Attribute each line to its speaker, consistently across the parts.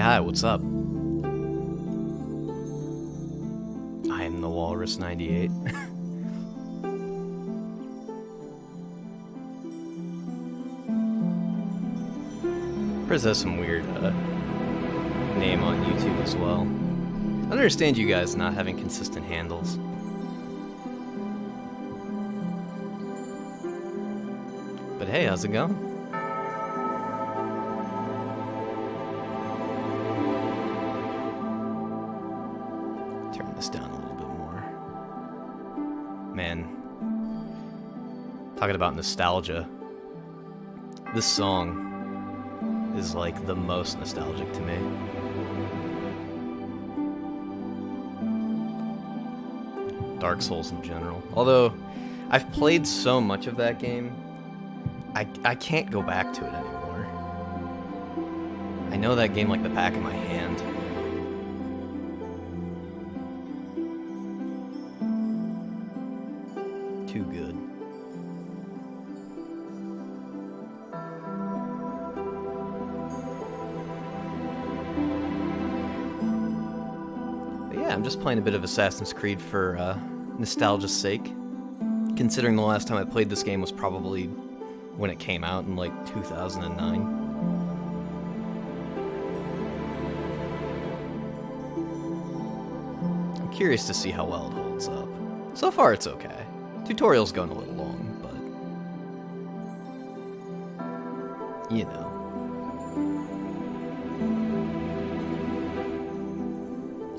Speaker 1: hi, what's up? I am the Walrus 98. Priz has some weird name on YouTube as well. I understand you guys not having consistent handles. But hey, how's it going? Turn this down a little bit more. Man, talking about nostalgia. This song is like the most nostalgic to me. Dark Souls in general. Although, I've played so much of that game, I can't go back to it anymore. I know that game like the back of my hand. Too good. But yeah, I'm just playing a bit of Assassin's Creed for nostalgia's sake. Considering the last time I played this game was probably when it came out in like 2009. I'm curious to see how well it holds up. So far it's okay. Tutorial's going a little long, but you know.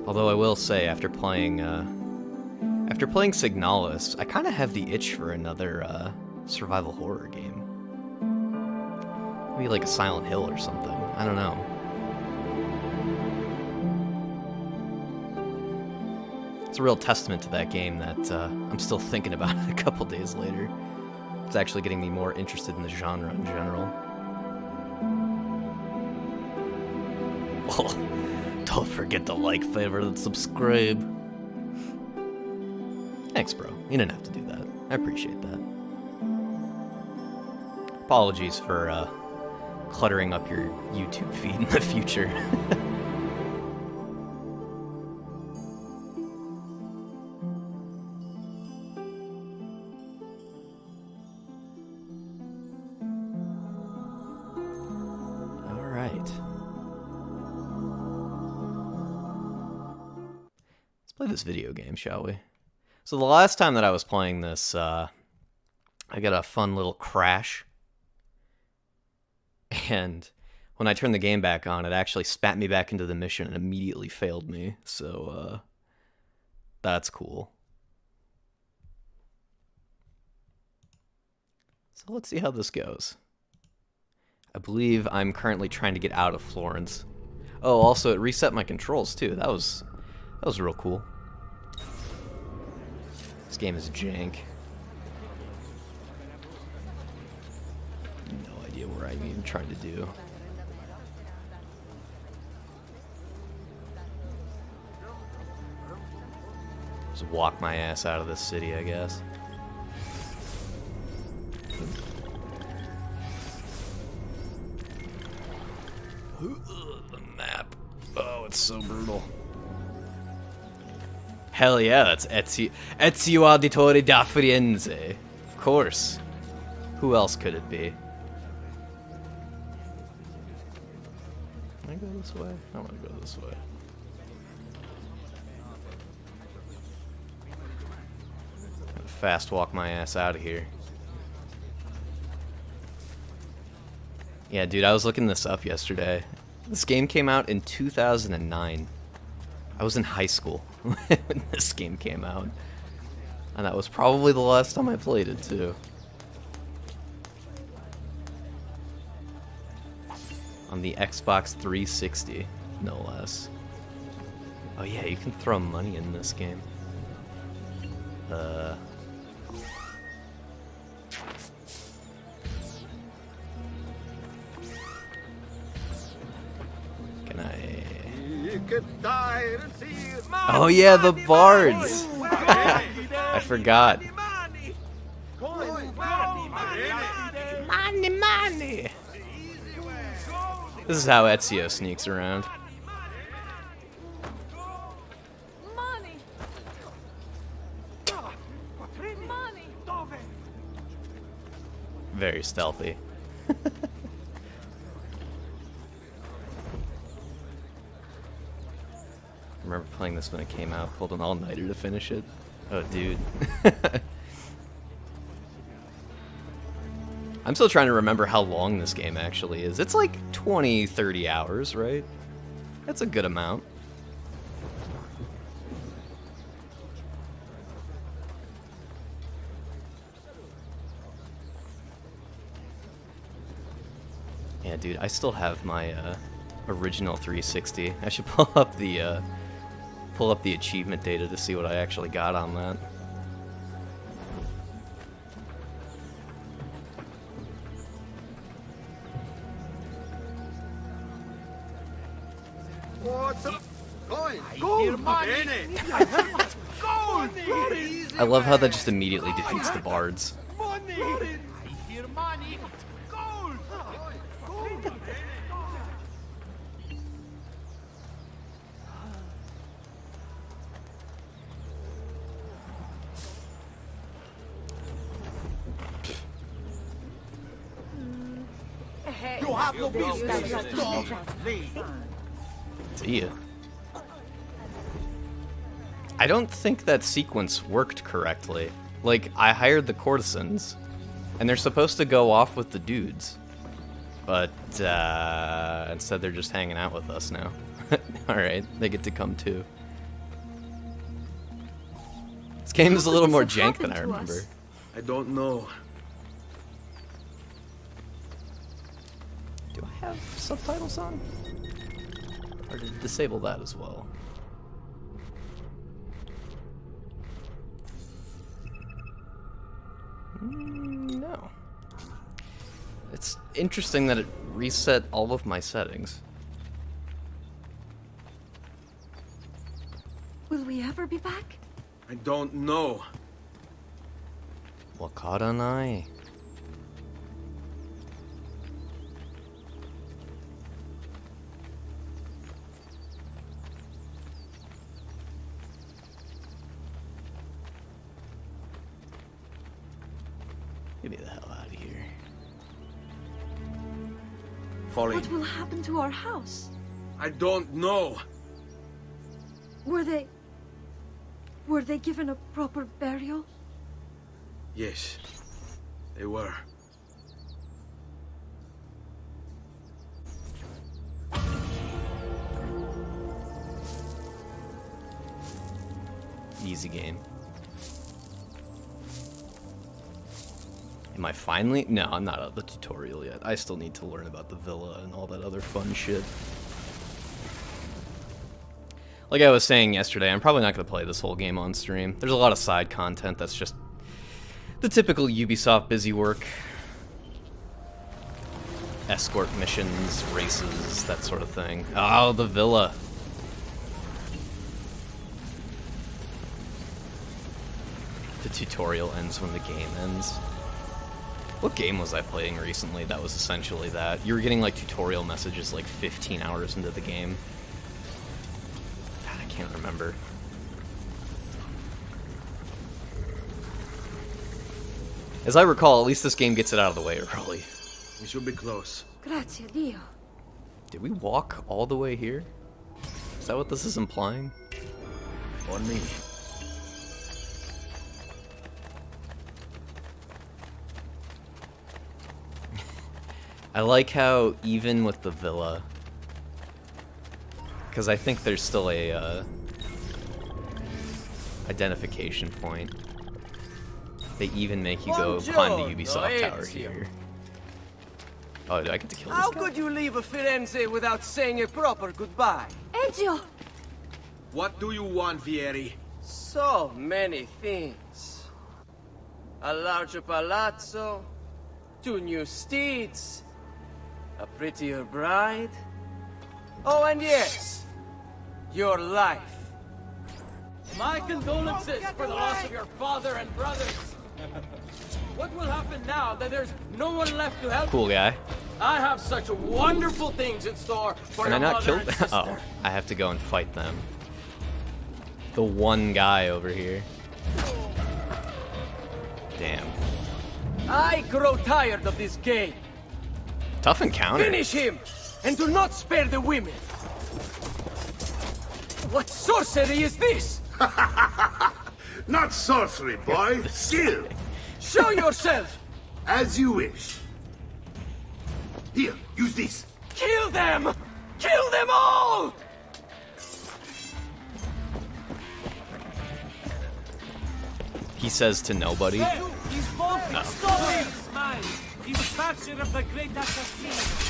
Speaker 1: Although I will say, after playing Signalis, I kind of have the itch for another survival horror game. Maybe like a Silent Hill or something. I don't know. It's a real testament to that game that I'm still thinking about it a couple days later. It's actually getting me more interested in the genre in general. Oh, don't forget to like, favorite, and subscribe. Thanks, bro. You didn't have to do that. I appreciate that. Apologies for cluttering up your YouTube feed in the future. Alright. Let's play this video game, shall we? So the last time that I was playing this, I got a fun little crash. And when I turned the game back on, it actually spat me back into the mission and immediately failed me. So, that's cool. So let's see how this goes. I believe I'm currently trying to get out of Florence. Oh, also it reset my controls too. That was real cool. This game is jank. No idea where I'm even trying to do. Just walk my ass out of this city, I guess. The map. Oh, it's so brutal. Hell yeah, that's Ezio Auditore da Firenze. Of course. Who else could it be? Can I go this way? I want to go this way. Fast walk my ass out of here. Yeah, dude, I was looking this up yesterday. This game came out in 2009. I was in high school when this game came out. And that was probably the last time I played it, too. On the Xbox 360, no less. Oh yeah, you can throw money in this game. Can I... Oh yeah, the bards! I forgot. Money, money! This is how Ezio sneaks around. Very stealthy. I remember playing this when it came out, pulled an all-nighter to finish it. Oh, dude. I'm still trying to remember how long this game actually is. It's like 20, 30 hours, right? That's a good amount. Yeah, dude, I still have my original 360. I should pull up the achievement data to see what I actually got on that. I love how that just immediately defeats the bards.
Speaker 2: You have no business.
Speaker 1: See ya. I don't think that sequence worked correctly. Like, I hired the courtesans, and they're supposed to go off with the dudes. But, instead they're just hanging out with us now. Alright, they get to come too. This game is a little more jank than I remember.
Speaker 2: I don't know.
Speaker 1: Do I have subtitles on? Or did it disable that as well? No. It's interesting that it reset all of my settings.
Speaker 3: Will we ever be back?
Speaker 2: I don't know.
Speaker 1: Wakaranai. Get me the hell out of here.
Speaker 2: Falling.
Speaker 3: What will happen to our house?
Speaker 2: I don't know.
Speaker 3: Were they given a proper burial?
Speaker 2: Yes, they were.
Speaker 1: Easy game. Am I finally? No, I'm not out of the tutorial yet. I still need to learn about the villa and all that other fun shit. Like I was saying yesterday, I'm probably not going to play this whole game on stream. There's a lot of side content that's just the typical Ubisoft busy work. Escort missions, races, that sort of thing. Oh, the villa. The tutorial ends when the game ends. What game was I playing recently that was essentially that? You were getting like tutorial messages like 15 hours into the game. God, I can't remember. As I recall, at least this game gets it out of the way early.
Speaker 2: We should be close.
Speaker 3: Grazie Dio.
Speaker 1: Did we walk all the way here? Is that what this is implying?
Speaker 2: On me.
Speaker 1: I like how even with the villa, because I think there's still a identification point. They even make you go climb the Ubisoft tower here. Oh, do I get to kill this
Speaker 4: How
Speaker 1: guy?
Speaker 4: could you leave Firenze without saying a proper goodbye?
Speaker 3: Ezio!
Speaker 2: What do you want, Vieri?
Speaker 4: So many things. A larger palazzo, 2 new steeds, a prettier bride. Oh, and yes, your life. My condolences for the loss of your father and brothers. What will happen now that there's no one left to help?
Speaker 1: Cool guy.
Speaker 4: I have such wonderful things in store for
Speaker 1: Can I
Speaker 4: your
Speaker 1: not
Speaker 4: mother
Speaker 1: kill
Speaker 4: and
Speaker 1: them?
Speaker 4: sister.
Speaker 1: Oh, I have to go and fight them. The one guy over here. Damn.
Speaker 4: I grow tired of this game.
Speaker 1: Tough encounter.
Speaker 4: Finish him! And do not spare the women! What sorcery is this?
Speaker 5: Not sorcery, boy. Skill.
Speaker 4: Show yourself!
Speaker 5: As you wish. Here, use this.
Speaker 4: Kill them! Kill them all!
Speaker 1: He says to nobody.
Speaker 6: He's bolting!
Speaker 1: No.
Speaker 6: Stop him! Smile! He's capture of the great assassin!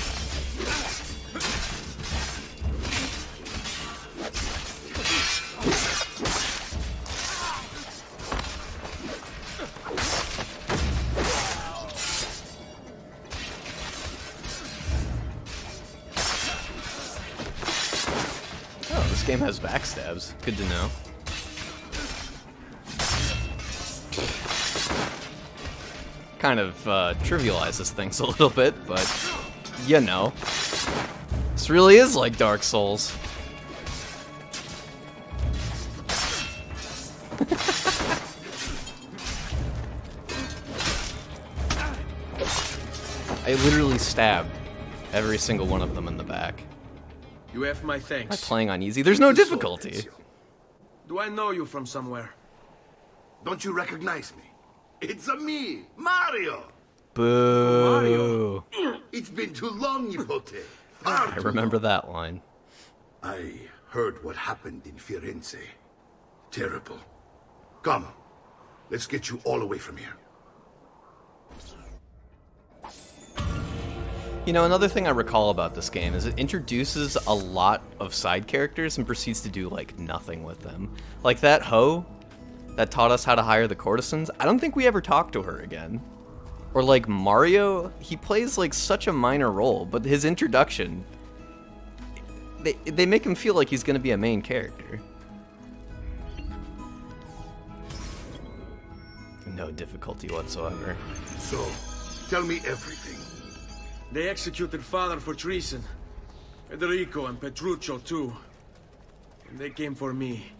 Speaker 1: Oh, this game has backstabs. Good to know. Kind of trivializes things a little bit, but you know. This really is like Dark Souls. I literally stabbed every single one of them in the back.
Speaker 2: You have my
Speaker 1: Am I
Speaker 2: thanks.
Speaker 1: playing on easy? There's no difficulty.
Speaker 2: Do I know you from somewhere?
Speaker 5: Don't you recognize me? It's a me, Mario.
Speaker 1: Boo.
Speaker 5: It's been too long, Nipote.
Speaker 1: I remember that line.
Speaker 5: I heard what happened in Firenze. Terrible. Come, let's get you all away from here.
Speaker 1: You know, another thing I recall about this game is it introduces a lot of side characters and proceeds to do, like, nothing with them. Like that hoe that taught us how to hire the courtesans, I don't think we ever talked to her again. Or like Mario, he plays like such a minor role, but his introduction, they make him feel like he's gonna be a main character. No difficulty whatsoever.
Speaker 5: So, tell me everything.
Speaker 2: They executed father for treason. Federico and Petruccio too. And they came for me.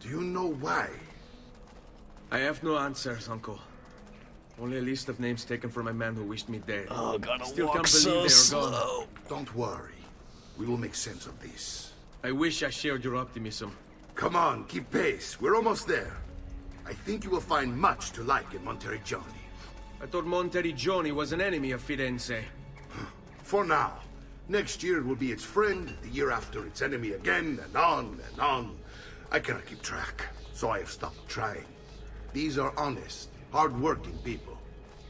Speaker 5: Do you know why?
Speaker 2: I have no answers, uncle. Only a list of names taken from a man who wished me dead.
Speaker 1: Oh, gotta
Speaker 2: Still
Speaker 1: walk
Speaker 2: can't
Speaker 1: so
Speaker 2: believe they are
Speaker 1: slow.
Speaker 2: gone.
Speaker 5: Don't worry. We will make sense of this.
Speaker 2: I wish I shared your optimism.
Speaker 5: Come on, keep pace. We're almost there. I think you will find much to like in Monteriggioni.
Speaker 2: I thought Monteriggioni was an enemy of Firenze.
Speaker 5: For now. Next year it will be its friend, the year after its enemy again, and on and on. I cannot keep track, so I have stopped trying. These are honest, hard-working people.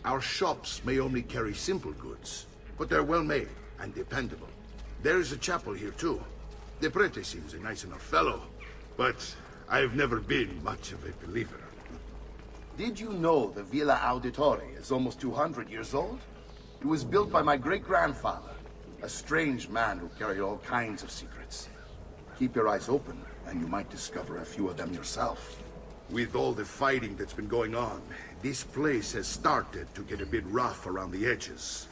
Speaker 5: Our shops may only carry simple goods, but they're well-made and dependable. There is a chapel here, too. The prete seems a nice enough fellow, but I've never been much of a believer.
Speaker 7: Did you know the Villa Auditore is almost 200 years old? It was built by my great-grandfather, a strange man who carried all kinds of secrets. Keep your eyes open, and you might discover a few of them yourself.
Speaker 5: With all the fighting that's been going on, this place has started to get a bit rough around the edges.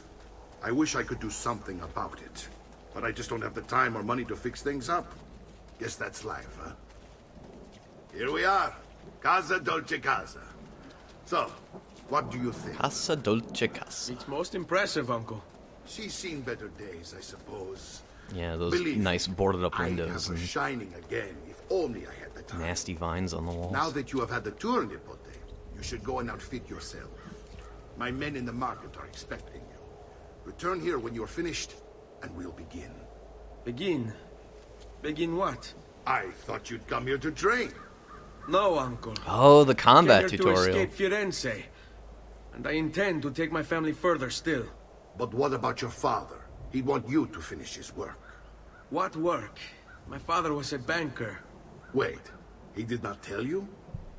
Speaker 5: I wish I could do something about it, but I just don't have the time or money to fix things up. Guess that's life, huh? Here we are. Casa Dolce Casa. So, what do you think?
Speaker 1: Casa Dolce Casa.
Speaker 2: It's most impressive, uncle.
Speaker 5: She's seen better days, I suppose.
Speaker 1: Yeah, those
Speaker 5: Believe
Speaker 1: nice boarded up
Speaker 5: I'd
Speaker 1: windows
Speaker 5: have her
Speaker 1: and
Speaker 5: shining again if only I had the time.
Speaker 1: nasty vines on the walls.
Speaker 5: Now that you have had the tour, Nipote, you should go and outfit yourself. My men in the market are expecting you. Return here when you're finished, and we'll begin.
Speaker 2: Begin? Begin what?
Speaker 5: I thought you'd come here to train.
Speaker 2: No, uncle.
Speaker 1: Oh, the combat
Speaker 2: Came here
Speaker 1: tutorial.
Speaker 2: to escape Firenze. And I intend to take my family further still.
Speaker 5: But what about your father? He'd want you to finish his work.
Speaker 2: What work? My father was a banker.
Speaker 5: Wait, he did not tell you?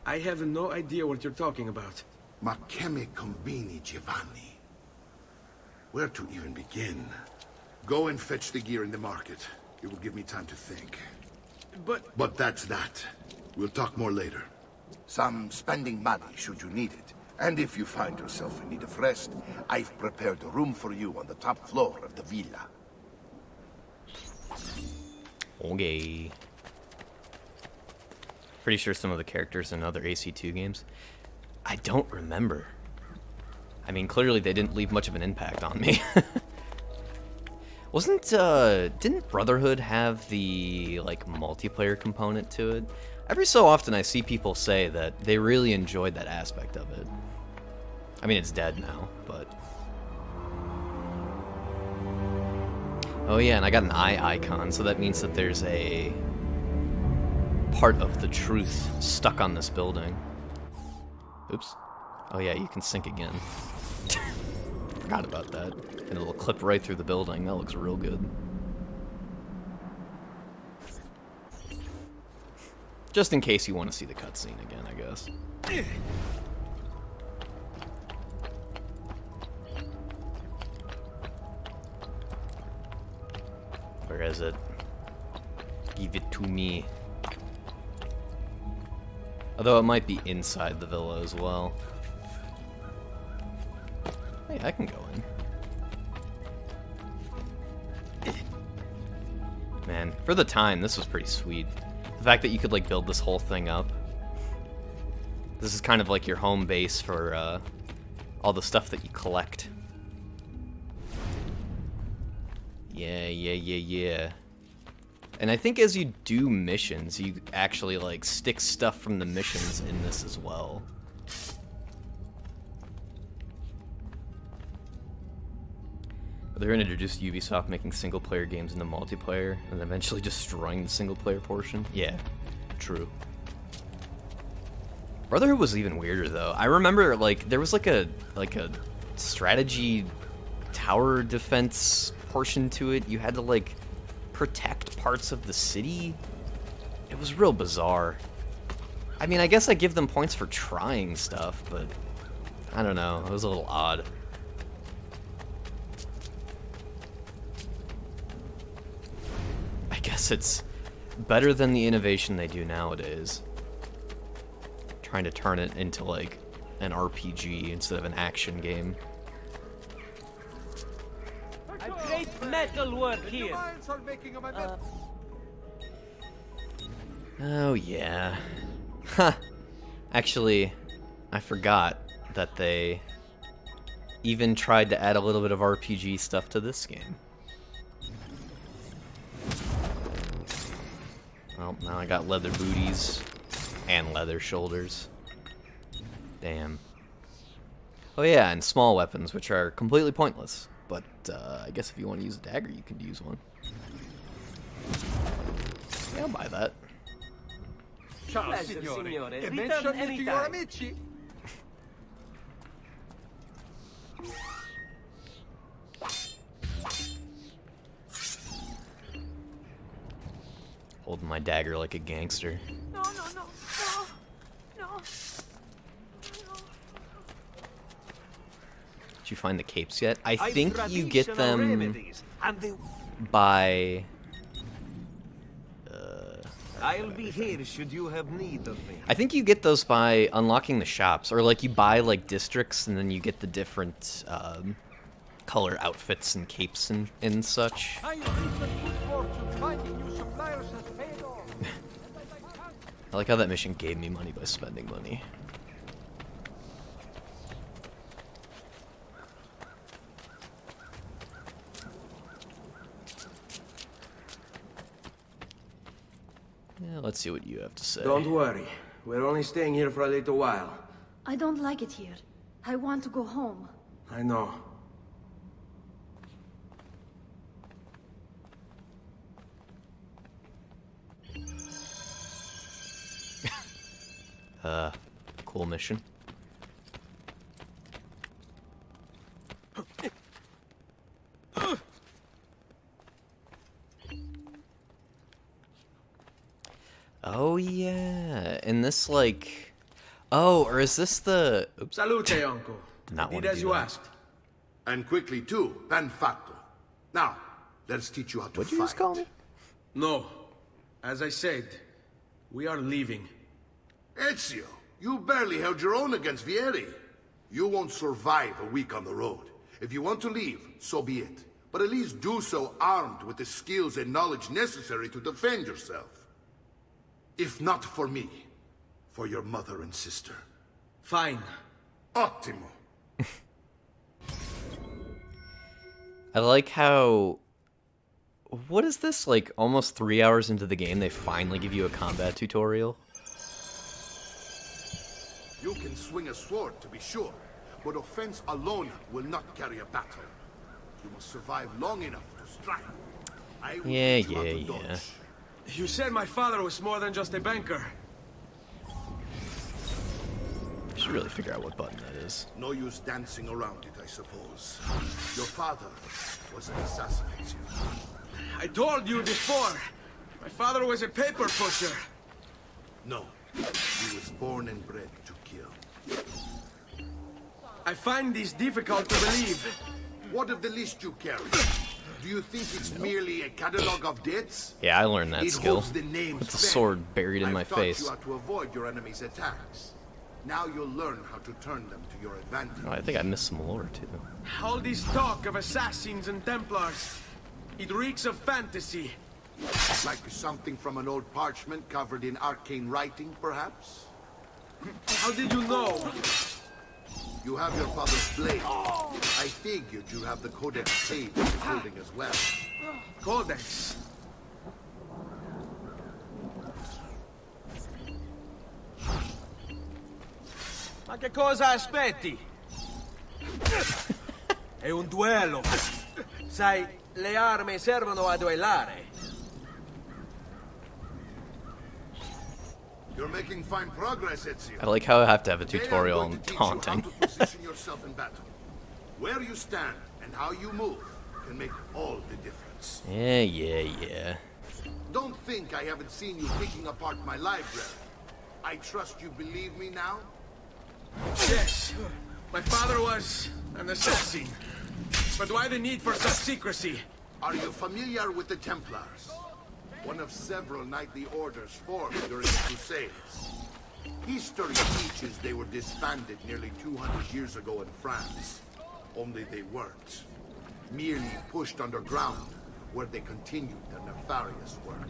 Speaker 2: I have no idea what you're talking about.
Speaker 5: Ma che me combini, Giovanni? Where to even begin? Go and fetch the gear in the market. It will give me time to think. But that's that. We'll talk more later.
Speaker 7: Some spending money should you need it. And if you find yourself in need of rest, I've prepared a room for you on the top floor of the villa.
Speaker 1: Okay. Pretty sure some of the characters in other AC2 games. I don't remember. I mean, clearly they didn't leave much of an impact on me. Didn't Brotherhood have the, like, multiplayer component to it? Every so often I see people say that they really enjoyed that aspect of it. I mean, it's dead now, but... Oh yeah, and I got an eye icon, so that means that there's a part of the truth stuck on this building. Oops. Oh yeah, you can sink again. Forgot about that. And it'll clip right through the building. That looks real good. Just in case you want to see the cutscene again, I guess. Where is it? Give it to me. Although it might be inside the villa as well. Hey, I can go in. Man, for the time, this was pretty sweet. The fact that you could, like, build this whole thing up. This is kind of like your home base for, all the stuff that you collect. Yeah. And I think as you do missions, you actually, like, stick stuff from the missions in this as well. They're going to introduce Ubisoft making single-player games into multiplayer, and eventually destroying the single-player portion. Yeah, true. Brotherhood was even weirder, though. I remember, like, there was, like a strategy tower defense portion to it. You had to, like, protect parts of the city. It was real bizarre. I mean, I guess I give them points for trying stuff, but I don't know. It was a little odd. I guess it's better than the innovation they do nowadays. Trying to turn it into, like, an RPG instead of an action game.
Speaker 6: A great metal work here.
Speaker 1: Oh, yeah. Huh. Actually, I forgot that they even tried to add a little bit of RPG stuff to this game. Well, now I got leather booties and leather shoulders. Damn. Oh yeah, and small weapons, which are completely pointless. But I guess if you want to use a dagger, you can use one. Yeah, I'll buy that.
Speaker 6: Pleasure, signore. Return anytime.
Speaker 1: Holding my dagger like a gangster.
Speaker 3: No.
Speaker 1: Did you find the capes yet? I think you get them by...
Speaker 6: I'll be here should you have need of me.
Speaker 1: I think you get those by unlocking the shops, or like you buy like districts and then you get the different color outfits and capes and such.
Speaker 6: I reap a good fortune finding new suppliers has paid off.
Speaker 1: I like how that mission gave me money by spending money. Yeah, let's see what you have to say.
Speaker 4: Don't worry. We're only staying here for a little while.
Speaker 3: I don't like it here. I want to go home.
Speaker 4: I know.
Speaker 1: Cool mission. Oh yeah, and this like, oh, or is this the? Oops.
Speaker 2: Salute, uncle.
Speaker 1: Did not
Speaker 2: Did
Speaker 1: want to
Speaker 2: as
Speaker 1: do
Speaker 2: you
Speaker 1: that.
Speaker 2: asked.
Speaker 5: And quickly too, ben fatto. Now, let's teach you how to
Speaker 1: What'd
Speaker 5: fight.
Speaker 1: you just call me?
Speaker 2: No. As I said, we are leaving.
Speaker 5: Ezio, you barely held your own against Vieri. You won't survive a week on the road. If you want to leave, so be it. But at least do so armed with the skills and knowledge necessary to defend yourself. If not for me, for your mother and sister.
Speaker 2: Fine.
Speaker 5: Ottimo.
Speaker 1: I like how... What is this? Like, almost 3 hours into the game, they finally give you a combat tutorial?
Speaker 5: You can swing a sword, to be sure, but offense alone will not carry a battle. You must survive long enough to strike. I will
Speaker 1: Yeah,
Speaker 5: teach you how to
Speaker 1: yeah.
Speaker 5: dodge.
Speaker 2: You said my father was more than just a banker.
Speaker 1: I should really figure out what button that is.
Speaker 5: No use dancing around it, I suppose. Your father was an assassin, Ezio.
Speaker 2: I told you before. My father was a paper pusher.
Speaker 5: No, he was born and bred to kill.
Speaker 2: I find this difficult to believe.
Speaker 5: What of the list you carry? Do you think it's merely a catalog of debts?
Speaker 1: Yeah, I learned that
Speaker 5: It
Speaker 1: skill.
Speaker 5: holds the names
Speaker 1: With the
Speaker 5: then.
Speaker 1: sword buried in my
Speaker 5: I've taught
Speaker 1: face.
Speaker 5: you how to avoid your enemy's attacks. Now you'll learn how to turn them to your advantage.
Speaker 1: Oh, I think I missed some lore, too.
Speaker 2: All this talk of assassins and Templars, it reeks of fantasy.
Speaker 5: Like something from an old parchment covered in arcane writing, perhaps?
Speaker 2: How did you know?
Speaker 5: You have your father's blade. I figured you have the Codex page holding as well.
Speaker 2: Codex. Ma che cosa aspetti? È un duello. Sai, le armi servono a duellare.
Speaker 5: You're making fine progress, Ezio.
Speaker 1: I like how I have to have a
Speaker 5: Today I'm
Speaker 1: tutorial
Speaker 5: going
Speaker 1: on
Speaker 5: to teach you how
Speaker 1: taunting.
Speaker 5: to position yourself in battle. Where you stand and how you move can make all the difference.
Speaker 1: Yeah.
Speaker 5: Don't think I haven't seen you picking apart my library. I trust you believe me now?
Speaker 2: Yes, my father was an assassin. But why the need for such secrecy?
Speaker 5: Are you familiar with the Templars? One of several knightly orders formed during the Crusades. History teaches they were disbanded nearly 200 years ago in France. Only they weren't. Merely pushed underground, where they continued their nefarious work.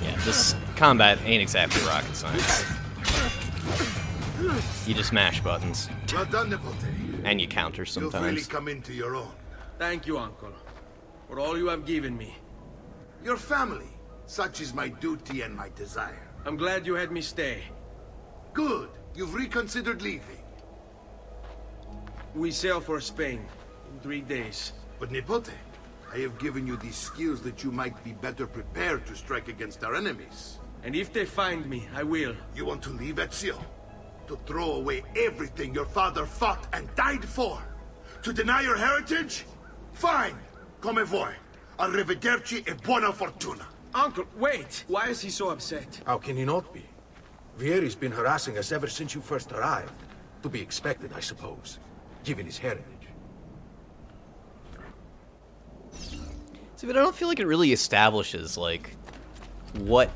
Speaker 1: Yeah, this combat ain't exactly rocket science. You just mash buttons.
Speaker 5: Well done, Nipote.
Speaker 1: And you counter
Speaker 5: You've really
Speaker 1: sometimes.
Speaker 5: come into your own.
Speaker 2: Thank you, Uncle, for all you have given me.
Speaker 5: Your family. Such is my duty and my desire.
Speaker 2: I'm glad you had me stay.
Speaker 5: Good. You've reconsidered leaving.
Speaker 2: We sail for Spain in 3 days.
Speaker 5: But Nipote, I have given you these skills that you might be better prepared to strike against our enemies.
Speaker 2: And if they find me, I will.
Speaker 5: You want to leave, Ezio? To throw away everything your father fought and died for? To deny your heritage? Fine. Come vuoi. Arrivederci e buona fortuna.
Speaker 2: Uncle, wait! Why is he so upset?
Speaker 8: How can he not be? Vieri's been harassing us ever since you first arrived. To be expected, I suppose, given his heritage.
Speaker 1: See, but I don't feel like it really establishes, like, what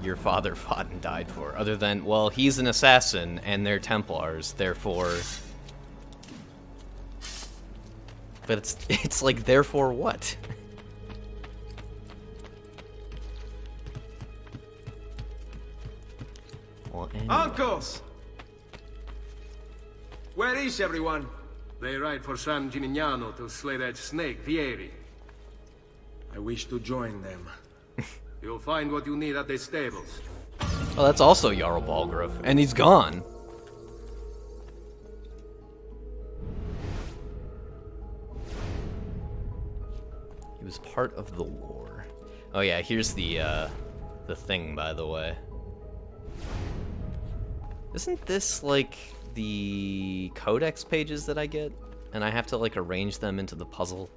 Speaker 1: your father fought and died for, other than, well, he's an assassin and they're Templars, therefore... But it's like, therefore what? Well,
Speaker 2: Uncle!
Speaker 1: anyways.
Speaker 2: Where is everyone?
Speaker 9: They ride for San Gimignano to slay that snake, Vieri.
Speaker 2: I wish to join them.
Speaker 9: You'll find what you need at the stables.
Speaker 1: Oh, that's also Jarl Balgruuf, and he's gone. He was part of the war. Oh yeah, here's the thing, by the way. Isn't this like the codex pages that I get? And I have to like arrange them into the puzzle?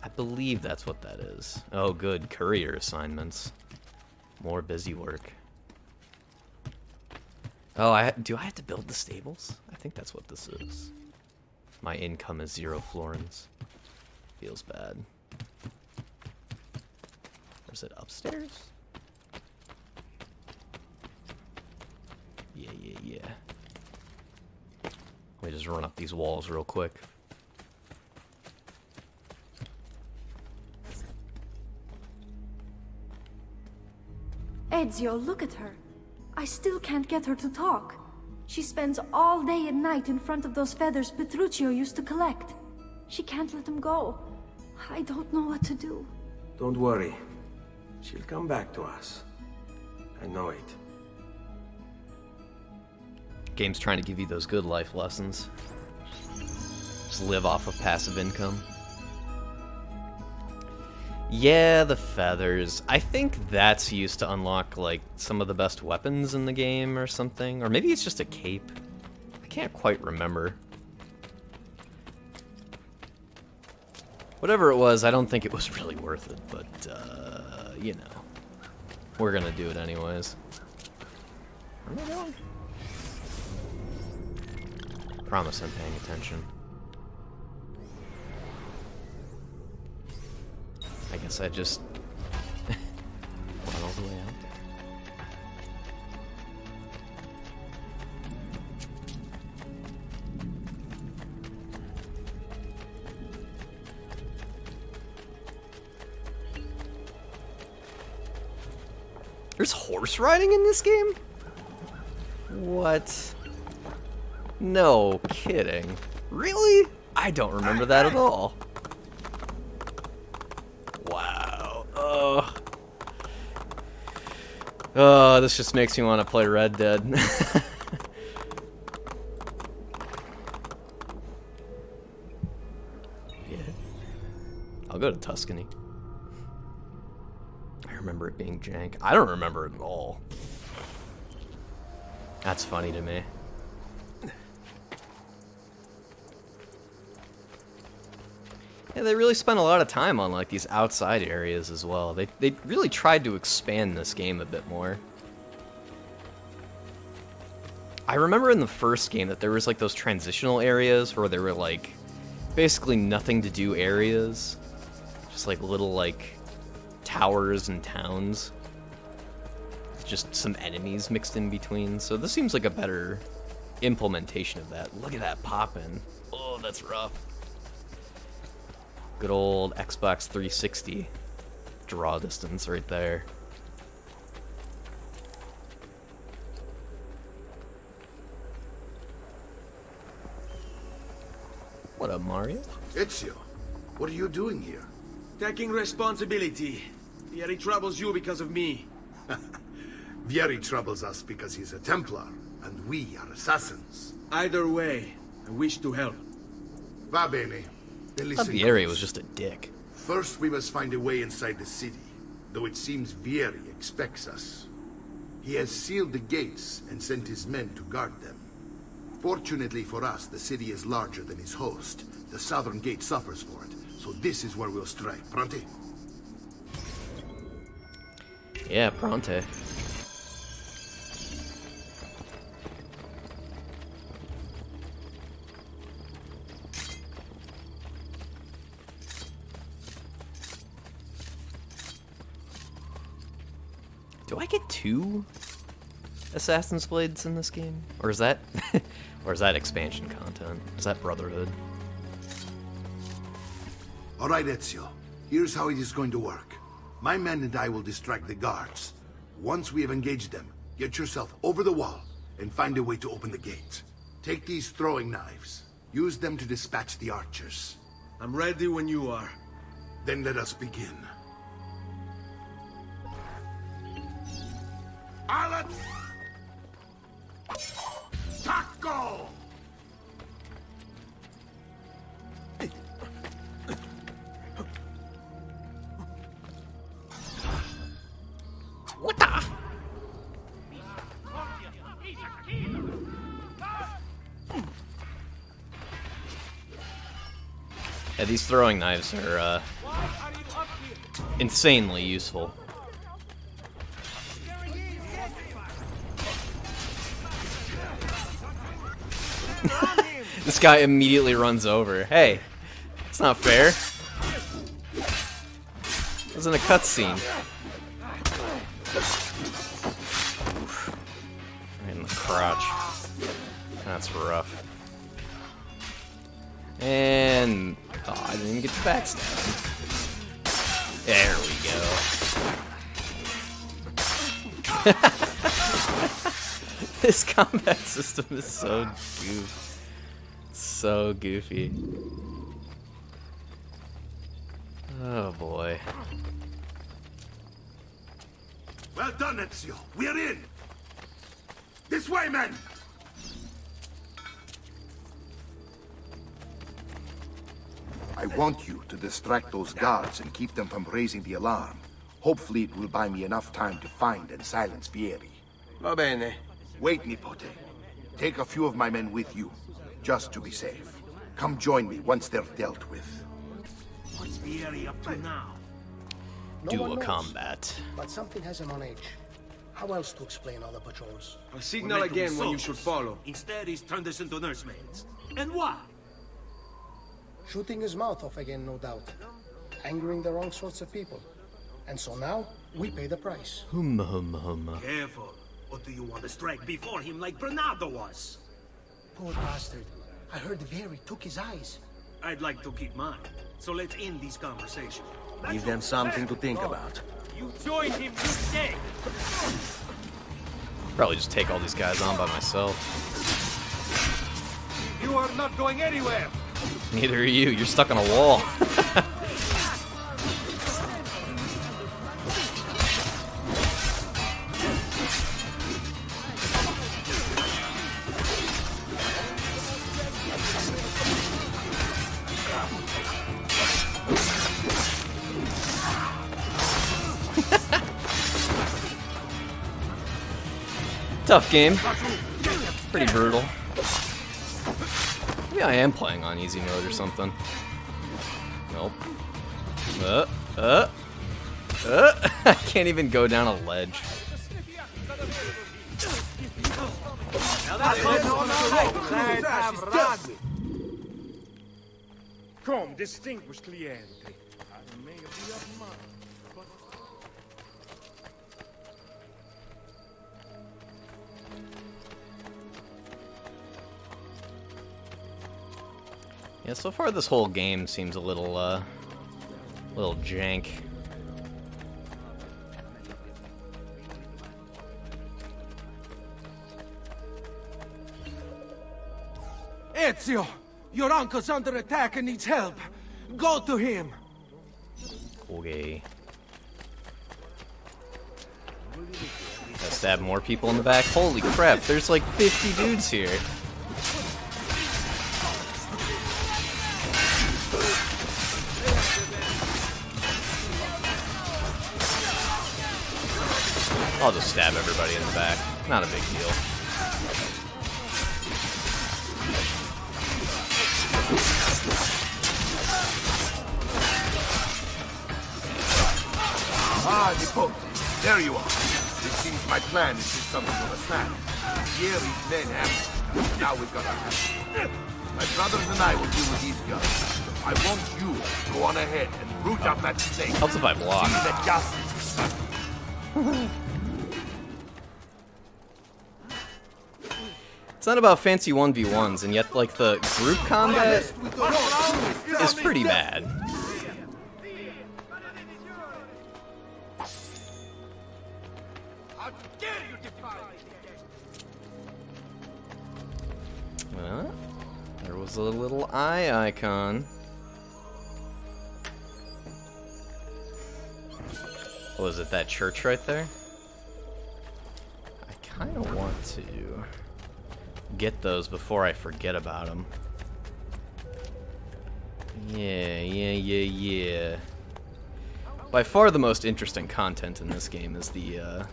Speaker 1: I believe that's what that is. Oh good, courier assignments. More busy work. Oh, do I have to build the stables? I think that's what this is. My income is 0 florins. Feels bad. Or is it upstairs? Yeah. Let me just run up these walls real quick.
Speaker 3: Ezio, look at her. I still can't get her to talk. She spends all day and night in front of those feathers Petruchio used to collect. She can't let them go. I don't know what to do.
Speaker 2: Don't worry. She'll come back to us. I know it.
Speaker 1: Game's trying to give you those good life lessons. Just live off of passive income. Yeah, the feathers. I think that's used to unlock, like, some of the best weapons in the game or something. Or maybe it's just a cape. I can't quite remember. Whatever it was, I don't think it was really worth it, but, you know. We're gonna do it anyways. Where am I going? Promise I'm paying attention. I guess I just went all the way out there. There's horse riding in this game? What? No kidding. Really? I don't remember that at all. Wow. Oh, this just makes me want to play Red Dead. Yeah. I'll go to Tuscany. I remember it being jank. I don't remember it at all. That's funny to me. Yeah, they really spent a lot of time on like these outside areas as well. They really tried to expand this game a bit more. I remember in the first game that there was like those transitional areas where there were like basically nothing to do areas. Just like little like towers and towns. Just some enemies mixed in between. So this seems like a better implementation of that. Look at that poppin'. Oh, that's rough. Good old Xbox 360 draw distance right there. What up, Mario?
Speaker 5: Ezio, what are you doing here?
Speaker 2: Taking responsibility. Vieri troubles you because of me.
Speaker 5: Vieri troubles us because he's a Templar, and we are assassins.
Speaker 2: Either way, I wish to help.
Speaker 5: Va bene. Then
Speaker 1: I thought
Speaker 5: listen
Speaker 1: Vieri
Speaker 5: close.
Speaker 1: was just a dick.
Speaker 5: First, we must find a way inside the city, though it seems Vieri expects us. He has sealed the gates and sent his men to guard them. Fortunately for us, the city is larger than its host. The southern gate suffers for it, so this is where we'll strike. Pronti?
Speaker 1: Yeah, Pronte. Do I get 2 Assassin's Blades in this game? Or is that or is that expansion content? Is that Brotherhood?
Speaker 5: All right, Ezio. Here's how it is going to work. My men and I will distract the guards. Once we have engaged them, get yourself over the wall and find a way to open the gate. Take these throwing knives. Use them to dispatch the archers.
Speaker 2: I'm ready when you are.
Speaker 5: Then let us begin. Alat! Taco!
Speaker 1: What the? Yeah, these throwing knives are insanely useful. This guy immediately runs over. Hey, it's not fair. It was in a cutscene. Right in the crotch. That's rough. And oh, I didn't even get the backstab. There we go. This combat system is so goofy. So goofy. Oh boy.
Speaker 5: Well done, Ezio. We're in. This way, men.
Speaker 7: I want you to distract those guards and keep them from raising the alarm. Hopefully it will buy me enough time to find and silence Vieri.
Speaker 4: Va bene.
Speaker 7: Wait, Nipote. Take a few of my men with you, just to be safe. Come join me once they're dealt with.
Speaker 6: What's Vieri up to now?
Speaker 10: No
Speaker 1: Duo
Speaker 10: one knows,
Speaker 1: combat.
Speaker 10: but something has him on edge. How else to explain all the patrols?
Speaker 2: A signal again when you should follow.
Speaker 6: Instead, he's turned us into nursemaids. And why?
Speaker 10: Shooting his mouth off again, no doubt. Angering the wrong sorts of people. And so now, we pay the price.
Speaker 1: Hum hum hum.
Speaker 6: Careful. Or do you want to strike before him like Bernardo was?
Speaker 10: Poor bastard. I heard Vieri took his eyes.
Speaker 6: I'd like to keep mine. So let's end this conversation.
Speaker 4: Give them something to think about.
Speaker 6: You join him, you stay.
Speaker 1: Probably just take all these guys on by myself.
Speaker 6: You are not going anywhere.
Speaker 1: Neither are you. You're stuck on a wall. Tough game. Pretty brutal. Maybe I am playing on easy mode or something. Nope. I can't even go down a ledge.
Speaker 6: Come, distinguished cliente. I may be of mine, but...
Speaker 1: Yeah, so far this whole game seems a little jank.
Speaker 6: Ezio! Your uncle's under attack and needs help. Go to him!
Speaker 1: Okay. Gotta stab more people in the back. Holy crap, there's like 50 dudes here. I'll just stab everybody in the back. Not a big deal.
Speaker 7: Ah, Nipote. There you are. It seems my plan is just something of a snap. Vieri's men have... Now we've got to... My brothers and I will deal with these guys. I want you to go on ahead and root out that snake.
Speaker 1: Helps if I block.
Speaker 7: See that justice is done.
Speaker 1: It's not about fancy 1v1s, and yet, like, the group combat is pretty bad. Well, there was a little eye icon. Was it that church right there? I kind of want to get those before I forget about them. Yeah. By far the most interesting content in this game is the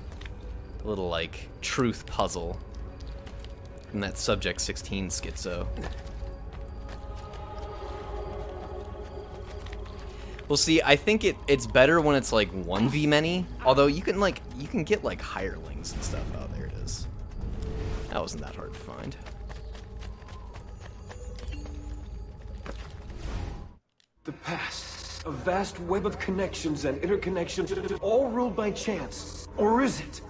Speaker 1: little, like, truth puzzle from that Subject 16 schizo. Well, see, I think it's better when it's like 1v many, although you can get like hirelings and stuff. Oh, there it is. That wasn't that hard to find.
Speaker 11: The past, a vast web of connections and interconnections, all ruled by chance. Or is it?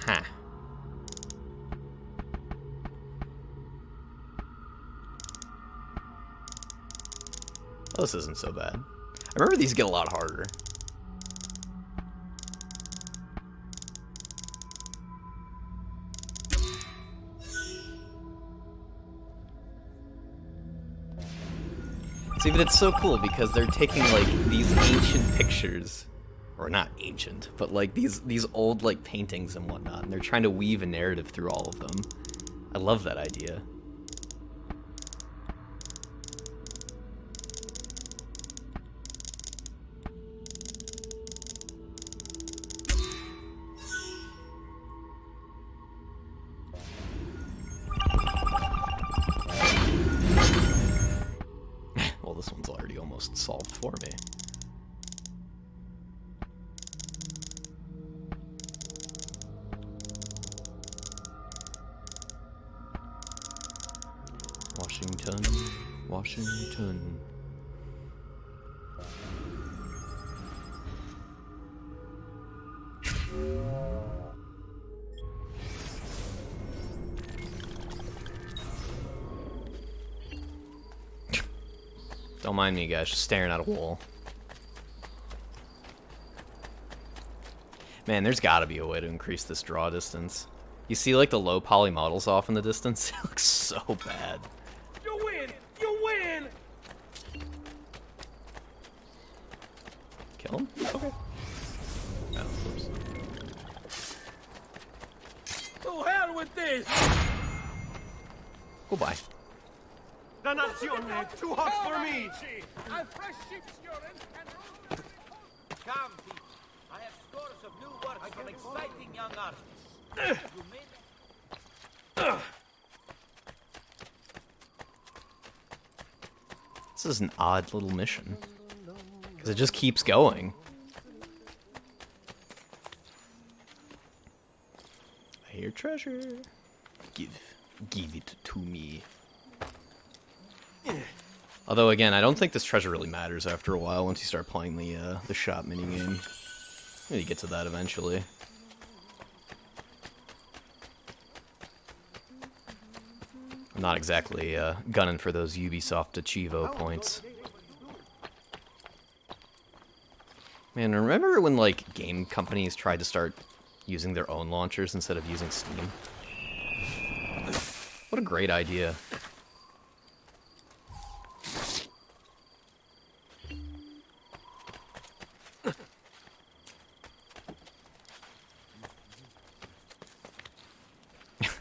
Speaker 1: Huh. Oh, this isn't so bad. I remember these get a lot harder. See, but it's so cool because they're taking, like, these ancient pictures, or not ancient, but, like, these old, like, paintings and whatnot, and they're trying to weave a narrative through all of them. I love that idea. Well, this one's already almost solved for me. Washington, Washington. Don't mind me, guys, just staring at a wall. Man, there's gotta be a way to increase this draw distance. You see, like, the low poly models off in the distance? It looks so bad.
Speaker 6: You win! You win!
Speaker 1: Kill him? Okay. Oh, oops.
Speaker 6: To hell with this!
Speaker 1: Goodbye.
Speaker 6: Dannazione! Too hot for me!
Speaker 12: Come, people. I have scores of new works from exciting young artists. You may...
Speaker 1: This is an odd little mission. Because it just keeps going. I hear treasure. Give it to me. Although, again, I don't think this treasure really matters after a while once you start playing the shop minigame. Maybe get to that eventually. I'm not exactly gunning for those Ubisoft Achievo points. Man, remember when, like, game companies tried to start using their own launchers instead of using Steam? What a great idea.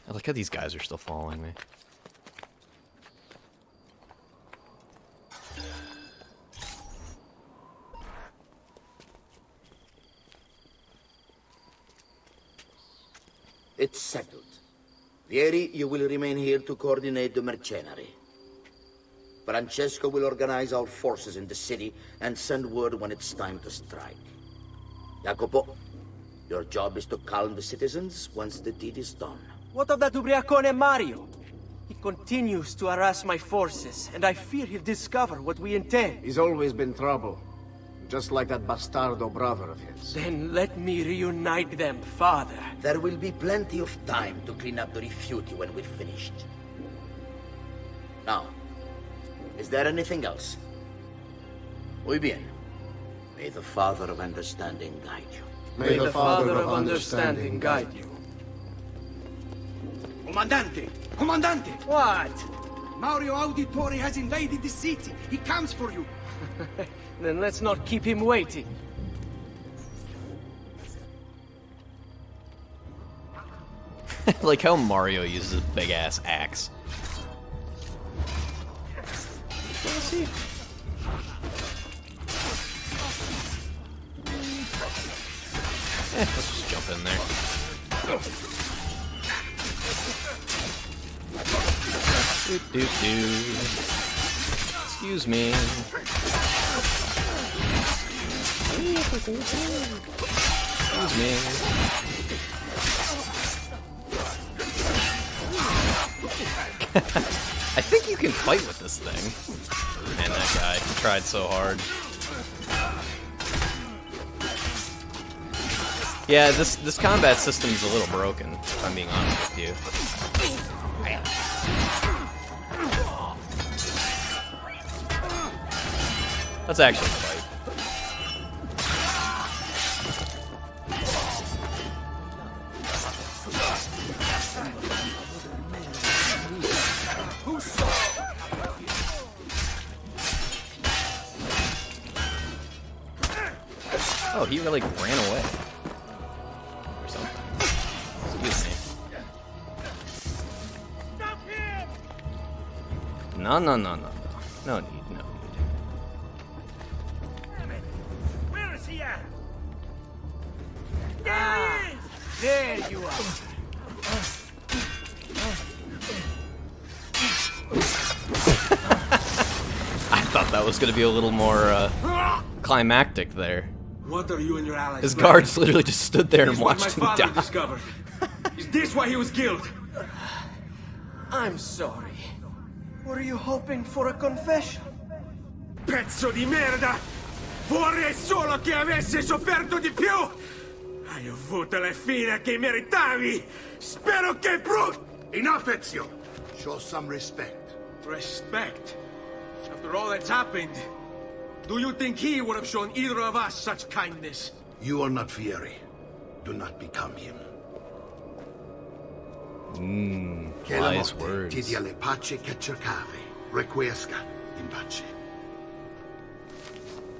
Speaker 1: I like how these guys are still following me.
Speaker 12: It's settled. Vieri, you will remain here to coordinate the mercenary. Francesco will organize our forces in the city and send word when it's time to strike. Jacopo, your job is to calm the citizens once the deed is done.
Speaker 4: What of that ubriacone Mario? He continues to harass my forces, and I fear he'll discover what we intend.
Speaker 8: He's always been trouble. Just like that bastardo brother of his.
Speaker 4: Then let me reunite them, father.
Speaker 12: There will be plenty of time to clean up the refuti when we're finished. Now, is there anything else? Muy bien. May the Father of Understanding guide you.
Speaker 6: May the Father of Understanding guide you.
Speaker 13: Comandante! Comandante!
Speaker 4: What?
Speaker 13: Mario Auditore has invaded the city. He comes for you.
Speaker 4: Then let's not keep him waiting.
Speaker 1: Like how Mario uses a big-ass axe. Let's see. Let's just jump in there. Excuse me. Excuse me. I think you can fight with this thing. Man, that guy, he tried so hard. Yeah, this combat system's a little broken, if I'm being honest with you. Let's actually fight. Oh, he really ran away. Or something. Excuse me. No. No need, no need.
Speaker 2: Where is he at? There you are.
Speaker 1: I thought that was gonna be a little more climactic there.
Speaker 2: What are you and your allies?
Speaker 1: His guards literally just stood there and watched him
Speaker 2: my
Speaker 1: die.
Speaker 2: father discovered. Is this why he was killed?
Speaker 4: I'm sorry. Were you hoping for a confession?
Speaker 2: Pezzo di merda! Vorrei solo che avessi sofferto di più! Hai avuto la fine che meritavi! Spero che
Speaker 5: Enough, Ezio! Show some respect.
Speaker 2: Respect? After all that's happened, do you think he would have shown either of us such kindness?
Speaker 5: You are not Fieri. Do not become him. Che la
Speaker 1: Wise
Speaker 5: morte
Speaker 1: words.
Speaker 5: ti dia le pace che cercavi. Requiesca in pace.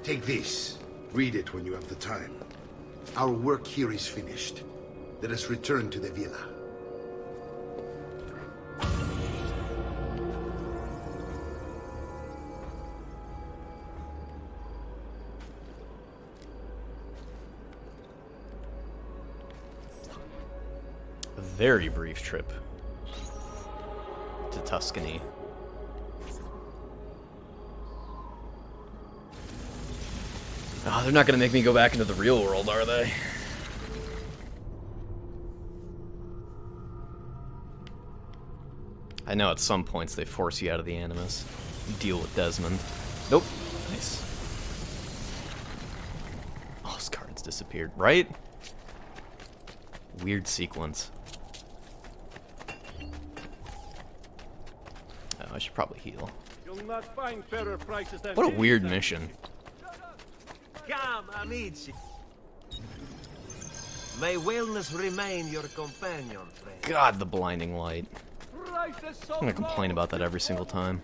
Speaker 5: Take this. Read it when you have the time. Our work here is finished. Let us return to the villa.
Speaker 1: A very brief trip to Tuscany. Oh, they're not gonna make me go back into the real world, are they? I know at some points they force you out of the Animus. Deal with Desmond. Nope. Nice. Oh, his cards disappeared, right? Weird sequence. Oh, I should probably heal.
Speaker 2: You'll not find fairer prices than
Speaker 1: What a weird mission.
Speaker 4: Come, amici. May wellness remain your companion, friend.
Speaker 1: God, the blinding light. I'm gonna complain about that every single time.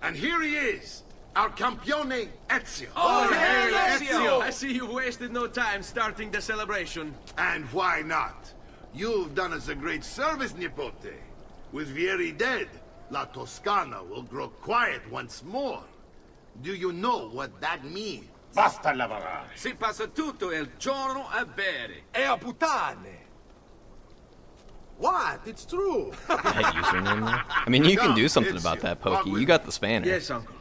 Speaker 5: And here he is, our campione Ezio.
Speaker 2: Oh, hey, Ezio! I see you wasted no time starting the celebration.
Speaker 5: And why not? You've done us a great service, Nipote. With Vieri dead, La Toscana will grow quiet once more. Do you know what that means?
Speaker 6: Basta lavorare.
Speaker 13: Si passa tutto il giorno a bere.
Speaker 6: E a puttane. What? It's true.
Speaker 1: That username there? I mean, you can do something about that, Pokey. You got the spanner.
Speaker 2: Yes, uncle.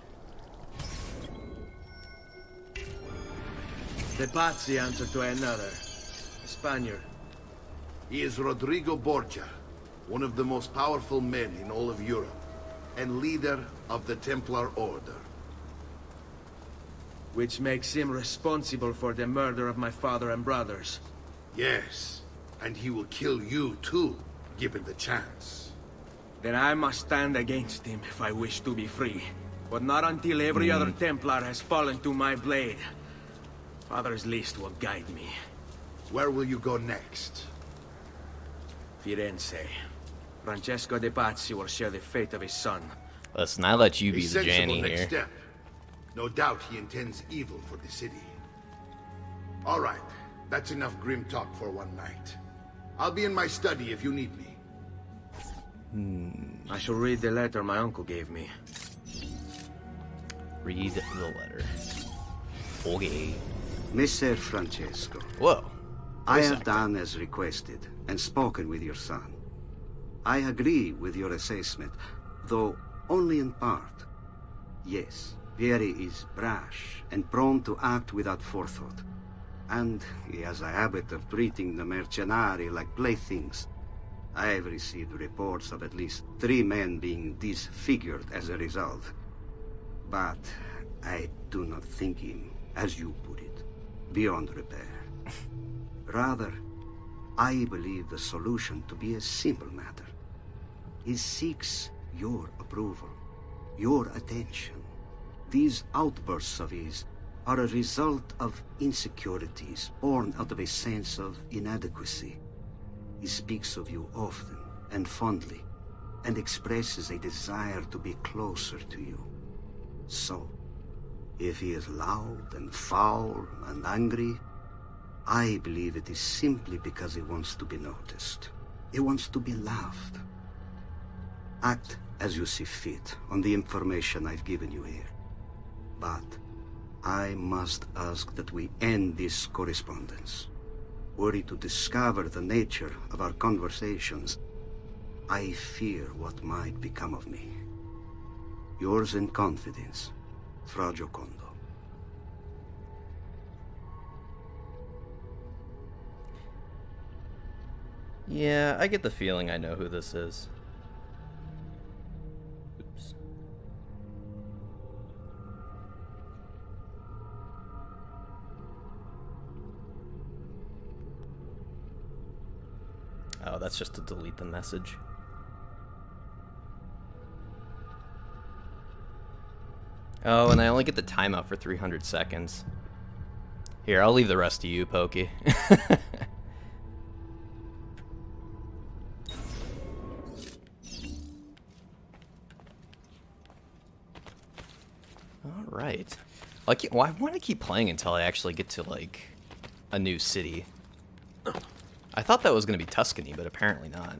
Speaker 2: The Pazzi answer to another. A Spaniard.
Speaker 5: He is Rodrigo Borgia, one of the most powerful men in all of Europe, and leader of the Templar Order.
Speaker 2: Which makes him responsible for the murder of my father and brothers.
Speaker 5: Yes, and he will kill you too, given the chance.
Speaker 2: Then I must stand against him if I wish to be free. But not until every other Templar has fallen to my blade. Father's list will guide me.
Speaker 5: Where will you go next?
Speaker 2: Firenze. Francesco de Pazzi will share the fate of his son.
Speaker 1: Listen, I let you
Speaker 5: A
Speaker 1: be the
Speaker 5: sensible
Speaker 1: Janny
Speaker 5: next
Speaker 1: here.
Speaker 5: step. No doubt he intends evil for the city. All right, that's enough grim talk for one night. I'll be in my study if you need me.
Speaker 2: I shall read the letter my uncle gave me.
Speaker 1: Read the letter. Okay.
Speaker 14: Messer Francesco,
Speaker 1: Whoa.
Speaker 14: I
Speaker 1: Wait a
Speaker 14: have
Speaker 1: second.
Speaker 14: done as requested and spoken with your son. I agree with your assessment, though only in part. Yes, Vieri is brash and prone to act without forethought. And he has a habit of treating the mercenari like playthings. I have received reports of at least 3 men being disfigured as a result. But I do not think him, as you put it, beyond repair. Rather, I believe the solution to be a simple matter. He seeks your approval, your attention. These outbursts of his are a result of insecurities born out of a sense of inadequacy. He speaks of you often and fondly, and expresses a desire to be closer to you. So, if he is loud and foul and angry, I believe it is simply because he wants to be noticed. He wants to be loved. Act as you see fit on the information I've given you here. But I must ask that we end this correspondence. Were he to discover the nature of our conversations, I fear what might become of me. Yours in confidence, Fra Giocondo.
Speaker 1: Yeah, I get the feeling I know who this is. Oops. Oh, that's just to delete the message. Oh, and I only get the timeout for 300 seconds. Here, I'll leave the rest to you, Pokey. Alright. Well, I want to keep playing until I actually get to, like, a new city. I thought that was going to be Tuscany, but apparently not.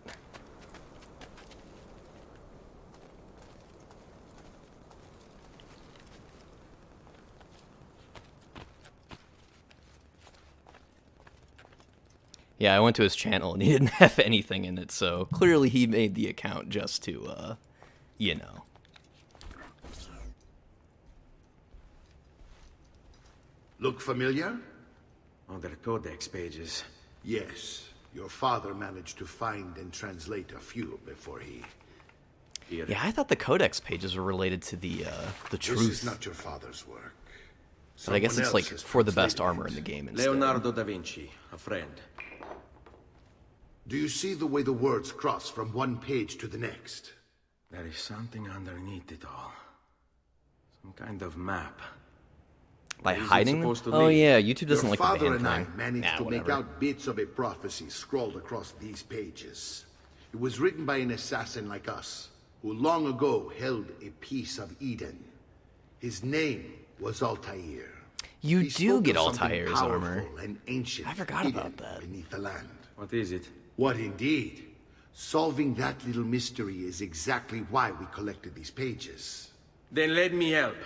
Speaker 1: Yeah, I went to his channel and he didn't have anything in it, so clearly he made the account just to, you know.
Speaker 5: Look familiar?
Speaker 8: On their codex pages.
Speaker 5: Yes. Your father managed to find and translate a few before he...
Speaker 1: Yeah, I thought the codex pages were related to the truth.
Speaker 5: This is not your father's work.
Speaker 1: But I guess it's like for the best armor in the game instead.
Speaker 8: Leonardo da Vinci, a friend.
Speaker 5: Do you see the way the words cross from one page to the next?
Speaker 8: There is something underneath it all. Some kind of map.
Speaker 1: By hiding them? Oh yeah, YouTube doesn't like the ban
Speaker 5: Your father and I
Speaker 1: thing.
Speaker 5: managed to make out bits of a prophecy scrawled across these pages. It was written by an assassin like us, who long ago held a piece of Eden. His name was Altair.
Speaker 1: You
Speaker 5: He
Speaker 1: do
Speaker 5: spoke
Speaker 1: get
Speaker 5: of something
Speaker 1: Altair's armor.
Speaker 5: powerful and ancient
Speaker 1: I forgot
Speaker 5: hidden
Speaker 1: about that.
Speaker 5: beneath the land.
Speaker 8: What is it?
Speaker 5: What indeed? Solving that little mystery is exactly why we collected these pages.
Speaker 4: Then let me help.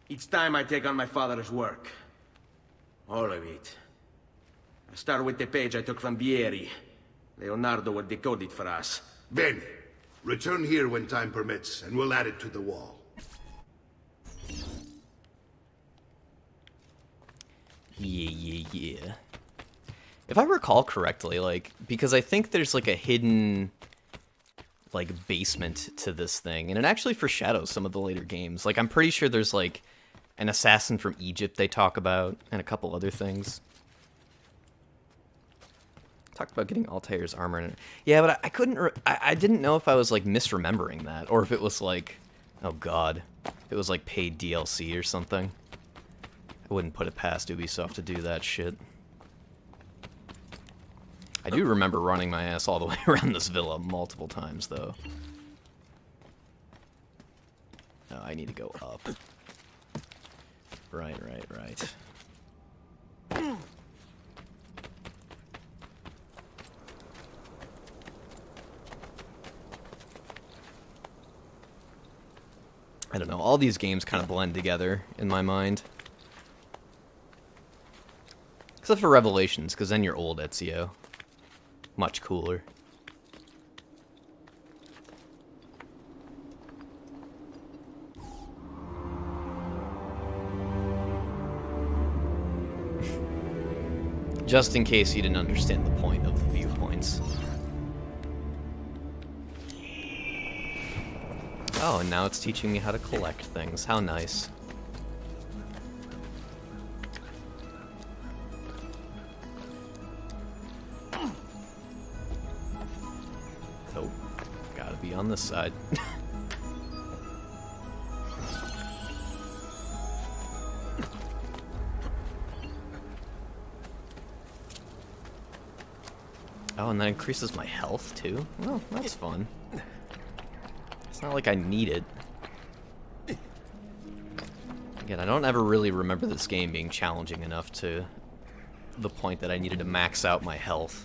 Speaker 4: It's time I take on my father's work. All of it. I'll start with the page I took from Vieri. Leonardo will decode it for us.
Speaker 5: Bene. Return here when time permits, and we'll add it to the wall.
Speaker 1: Yeah. If I recall correctly, like, because I think there's like a hidden, like, basement to this thing, and it actually foreshadows some of the later games. Like, I'm pretty sure there's like an assassin from Egypt they talk about, and a couple other things. Talked about getting Altair's armor in it. Yeah, but I couldn't, I didn't know if I was like misremembering that, or if it was like, oh god, if it was like paid DLC or something. I wouldn't put it past Ubisoft to do that shit. I do remember running my ass all the way around this villa multiple times, though. No, I need to go up. Right. I don't know, all these games kind of blend together in my mind. Except for Revelations, because then you're old, Ezio. Much cooler. Just in case you didn't understand the point of the viewpoints. Oh, and now it's teaching me how to collect things. How nice. Nope. Gotta be on this side. Oh, and that increases my health, too? Well, that's fun. It's not like I need it. Again, I don't ever really remember this game being challenging enough to the point that I needed to max out my health.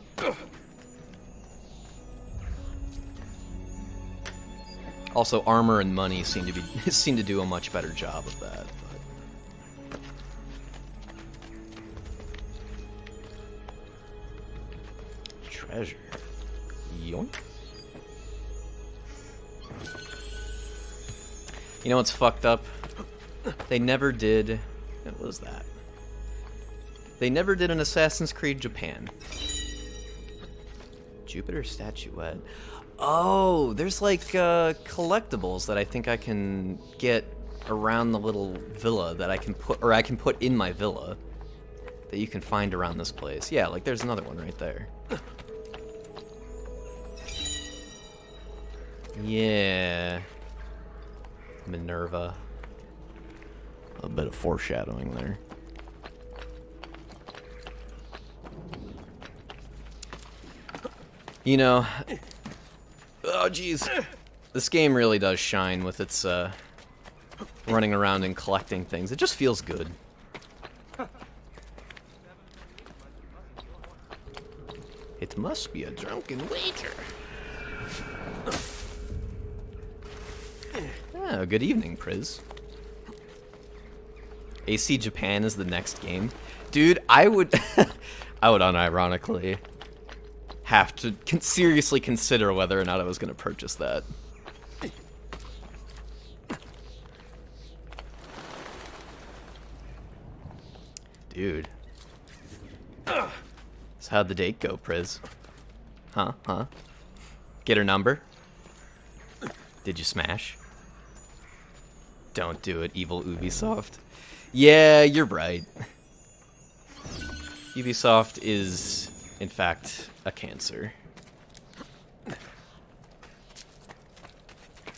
Speaker 1: Also, armor and money seem to do a much better job of that. Treasure. Yoink. You know what's fucked up? They never did... What was that? They never did an Assassin's Creed Japan. Jupiter statuette. Oh, there's like collectibles that I think I can get around the little villa that I can put in my villa that you can find around this place. Yeah, like there's another one right there. Yeah. Minerva. A bit of foreshadowing there. You know, oh jeez, this game really does shine with its running around and collecting things. It just feels good. It must be a drunken waiter. Oh, good evening, Priz. AC Japan is the next game. Dude, I would unironically have to seriously consider whether or not I was going to purchase that. Dude. So how'd the date go, Priz? Huh? Get her number? Did you smash? Don't do it, evil Ubisoft. Yeah, you're right. Ubisoft is, in fact, a cancer.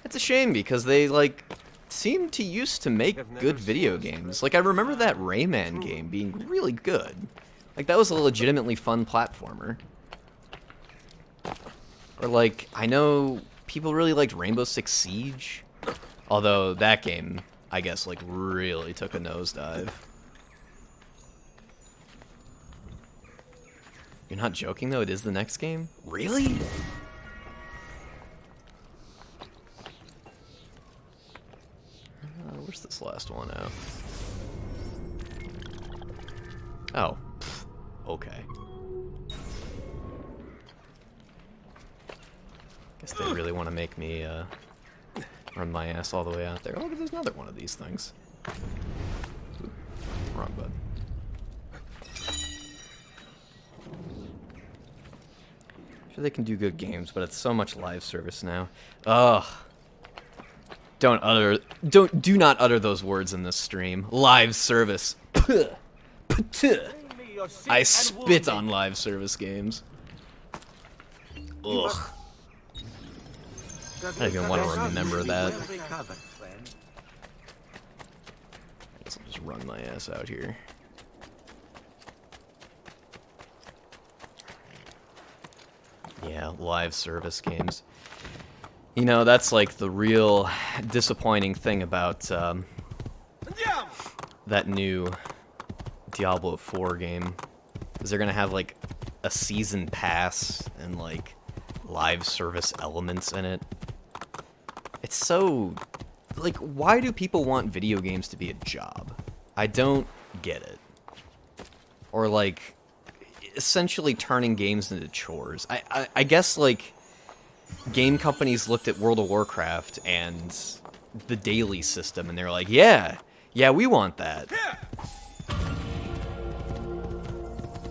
Speaker 1: It's a shame because they, like, seem to used to make good video games. Like, I remember that Rayman game being really good. Like, that was a legitimately fun platformer. Or, like, I know people really liked Rainbow Six Siege. Although, that game, I guess, like, really took a nosedive. You're not joking, though? It is the next game? Really? Where's this last one out? Oh. Pfft. Okay. Guess they really want to make me, run my ass all the way out there. Oh, look, there's another one of these things. Ooh, wrong button. Sure, they can do good games, but it's so much live service now. Ugh. Do not utter those words in this stream. Live service. Puh. Puh. I spit on live service games. Ugh. I don't even want to remember that. I guess I'll just run my ass out here. Yeah, live service games. You know, that's like the real disappointing thing about that new Diablo 4 game. Is they're gonna have like a season pass and like live service elements in it. It's so, like, why do people want video games to be a job? I don't get it. Or, like, essentially turning games into chores. I guess, like, game companies looked at World of Warcraft and the daily system, and they're like, yeah, we want that.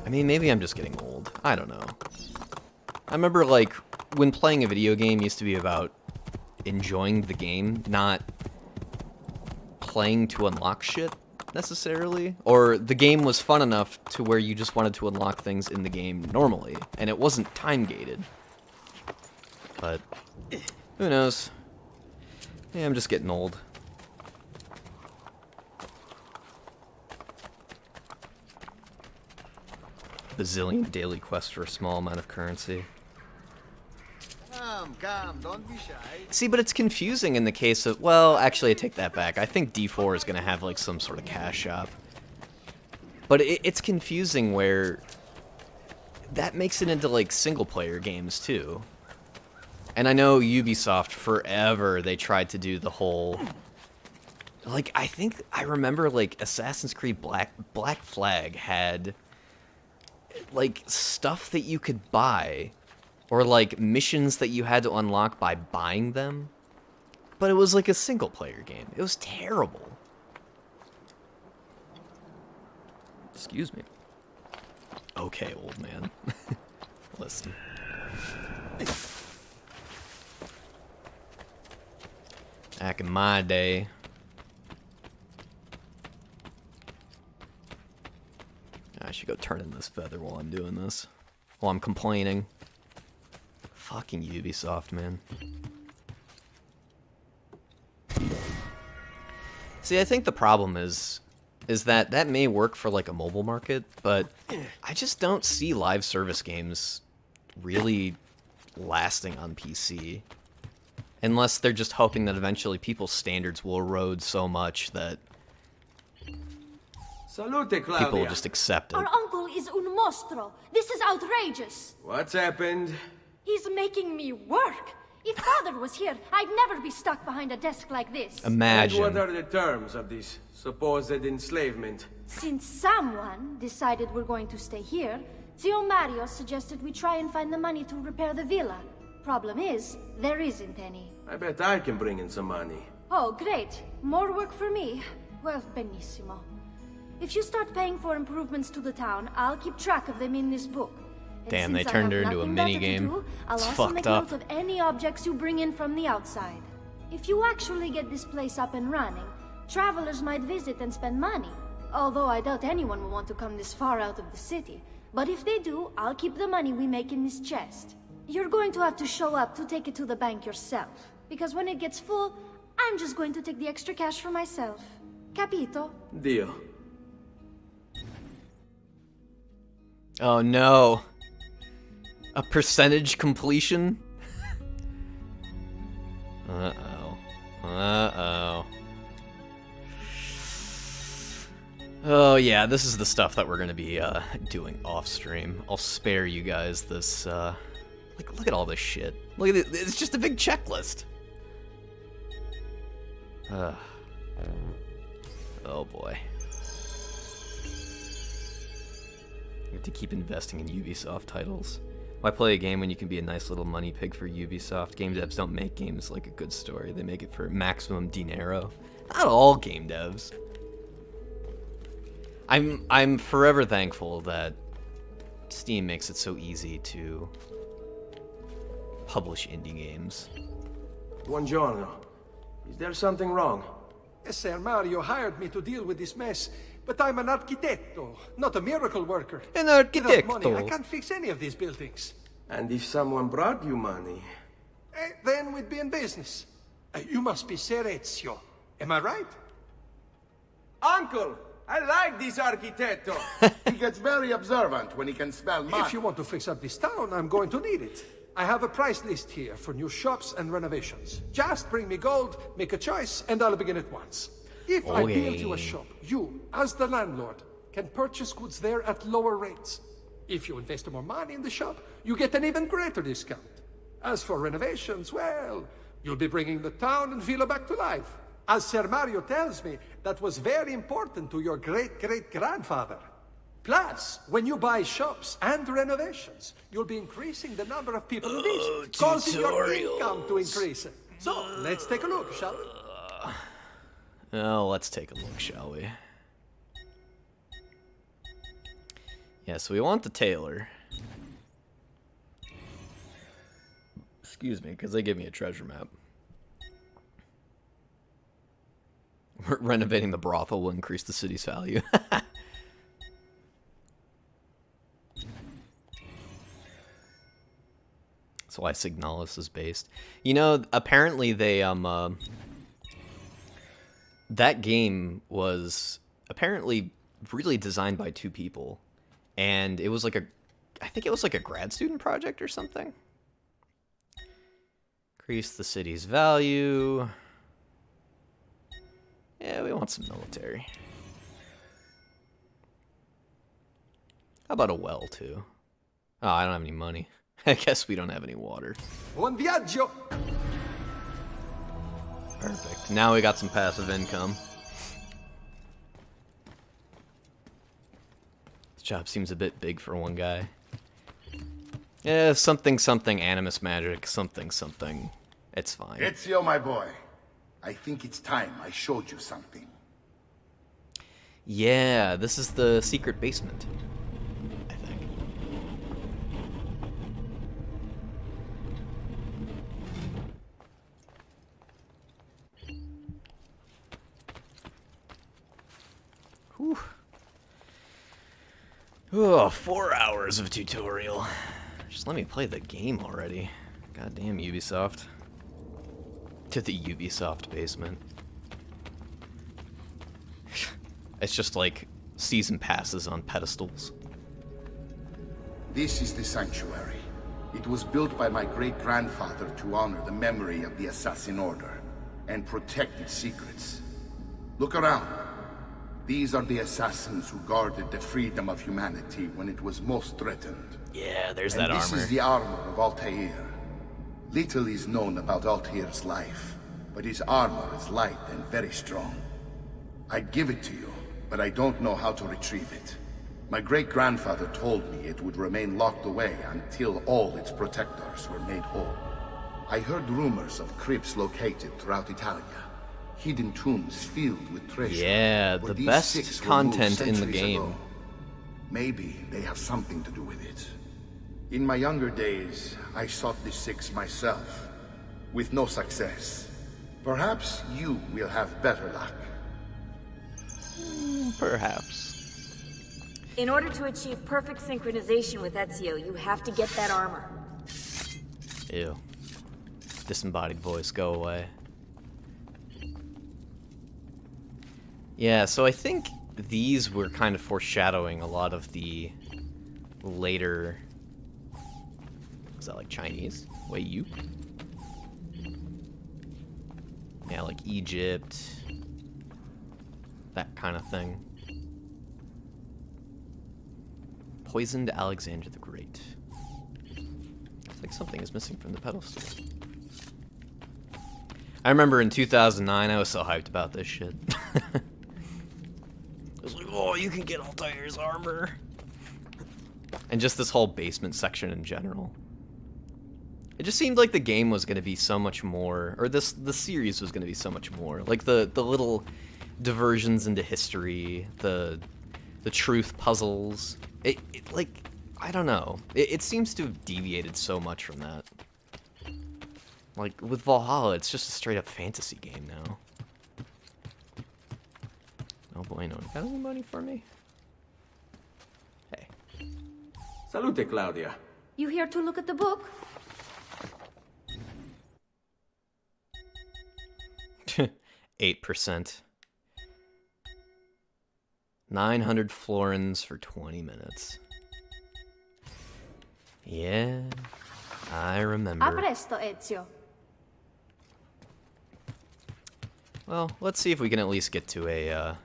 Speaker 1: I mean, maybe I'm just getting old. I don't know. I remember, like, when playing a video game used to be about enjoying the game, not playing to unlock shit, necessarily. Or the game was fun enough to where you just wanted to unlock things in the game normally, and it wasn't time-gated. But, who knows? Yeah, I'm just getting old. Bazillion daily quests for a small amount of currency.
Speaker 15: Come, don't be shy.
Speaker 1: See, but it's confusing in the case of... Well, actually, I take that back. I think D4 is going to have, like, some sort of cash shop. But it's confusing where... That makes it into, like, single-player games, too. And I know Ubisoft, forever, they tried to do the whole... Like, I remember, like, Assassin's Creed Black Flag had... like, stuff that you could buy, or, like, missions that you had to unlock by buying them, but it was, like, a single-player game. It was terrible. Excuse me. Okay, old man. Listen. Back in my day... I should go turn in this feather while I'm doing this. While I'm complaining. Fucking Ubisoft, man. See, I think the problem is that may work for, like, a mobile market, but I just don't see live service games really lasting on PC. Unless they're just hoping that eventually people's standards will erode so much that
Speaker 4: Salute, Claudia.
Speaker 1: people will just accept it.
Speaker 3: Our uncle is un mostro. This is outrageous.
Speaker 4: What's happened?
Speaker 3: He's making me work. If Father was here, I'd never be stuck behind a desk like this.
Speaker 1: Imagine.
Speaker 4: And what are the terms of this supposed enslavement?
Speaker 3: Since someone decided we're going to stay here, Zio Mario suggested we try and find the money to repair the villa. Problem is, there isn't any.
Speaker 4: I bet I can bring in some money.
Speaker 3: Oh, great. More work for me. Well, benissimo. If you start paying for improvements to the town, I'll keep track of them in this book. And
Speaker 1: Damn, they
Speaker 3: since I
Speaker 1: turned
Speaker 3: have
Speaker 1: her into a
Speaker 3: nothing better to
Speaker 1: minigame.
Speaker 3: do, I'll
Speaker 1: It's
Speaker 3: also
Speaker 1: fucked
Speaker 3: make
Speaker 1: up.
Speaker 3: note of any objects you bring in from the outside. If you actually get this place up and running, travelers might visit and spend money. Although I doubt anyone will want to come this far out of the city. But if they do, I'll keep the money we make in this chest. You're going to have to show up to take it to the bank yourself. Because when it gets full, I'm just going to take the extra cash for myself. Capito?
Speaker 4: Deal.
Speaker 1: Oh no. A percentage completion? Uh-oh. Uh-oh. Oh yeah, this is the stuff that we're gonna be doing off stream. I'll spare you guys this look at all this shit. Look at it, it's just a big checklist. Oh boy. You have to keep investing in Ubisoft titles. Why play a game when you can be a nice little money pig for Ubisoft? Game devs don't make games like a good story. They make it for maximum dinero. Not all game devs. I'm forever thankful that Steam makes it so easy to publish indie games.
Speaker 4: Buongiorno. Is there something wrong?
Speaker 6: Sir Mario hired me to deal with this mess, but I'm an architetto, not a miracle worker.
Speaker 1: An
Speaker 6: Without money, I
Speaker 1: architetto.
Speaker 6: can't fix any of these buildings.
Speaker 4: And if someone brought you money?
Speaker 6: Then we'd be in business. You must be Ser Ezio. Am I right?
Speaker 4: Uncle! I like this architetto!
Speaker 5: He gets very observant when he can smell mud.
Speaker 6: If you want to fix up this town, I'm going to need it. I have a price list here for new shops and renovations. Just bring me gold, make a choice, and I'll begin at once. If I build you a shop, you, as the landlord, can purchase goods there at lower rates. If you invest more money in the shop, you get an even greater discount. As for renovations, well, you'll be bringing the town and villa back to life. As Sir Mario tells me, that was very important to your great-great-grandfather. Plus, when you buy shops and renovations, you'll be increasing the number of people who visit, causing your income to increase. So, let's take a look, shall we?
Speaker 1: Oh, let's take a look, shall we? Yeah, so we want the tailor. Excuse me, because they give me a treasure map. Renovating the brothel will increase the city's value. That's why Signalis is based. You know, apparently they that game was apparently really designed by 2 people, and it was like I think it was like a grad student project or something. Increase the city's value. Yeah, we want some military. How about a well, too? Oh, I don't have any money. I guess we don't have any water.
Speaker 6: Buon viaggio!
Speaker 1: Perfect. Now we got some passive income. This job seems a bit big for one guy. Yeah, something something animus magic, something something. It's fine.
Speaker 7: Ezio, my boy. I think it's time I showed you something.
Speaker 1: Yeah, this is the secret basement, I think. Whew. Oh, 4 hours of tutorial. Just let me play the game already. Goddamn Ubisoft. To the Ubisoft basement. It's just like season passes on pedestals.
Speaker 7: This is the sanctuary. It was built by my great-grandfather to honor the memory of the Assassin Order and protect its secrets. Look around. These are the assassins who guarded the freedom of humanity when it was most threatened.
Speaker 1: Yeah, there's that armor.
Speaker 7: This is the armor of Altair. Little is known about Altair's life, but his armor is light and very strong. I'd give it to you, but I don't know how to retrieve it. My great-grandfather told me it would remain locked away until all its protectors were made whole. I heard rumors of crypts located throughout Italia. Hidden tombs filled with treasure.
Speaker 1: Yeah, the best content in the game.
Speaker 7: Ago. Maybe they have something to do with it. In my younger days, I sought the 6 myself, with no success. Perhaps you will have better luck.
Speaker 1: Perhaps.
Speaker 15: In order to achieve perfect synchronization with Ezio, you have to get that armor.
Speaker 1: Ew. Disembodied voice, go away. Yeah, so I think these were kind of foreshadowing a lot of the later... Is that like Chinese? Wait, you? Yeah, like Egypt. That kind of thing. Poisoned Alexander the Great. It's like something is missing from the pedestal. I remember in 2009, I was so hyped about this shit. I was like, oh, you can get Altair's armor. And just this whole basement section in general. It just seemed like the game was going to be so much more, or the series was going to be so much more. Like the little diversions into history, the truth puzzles. It like, I don't know. It seems to have deviated so much from that. Like, with Valhalla, it's just a straight-up fantasy game now. Oh boy, no. Got any money for me? Hey.
Speaker 11: Salute, Claudia.
Speaker 3: You here to look at the book?
Speaker 1: 8%. 900 florins for 20 minutes. Yeah, I remember.
Speaker 3: A presto, Ezio.
Speaker 1: Well, let's see if we can at least get to a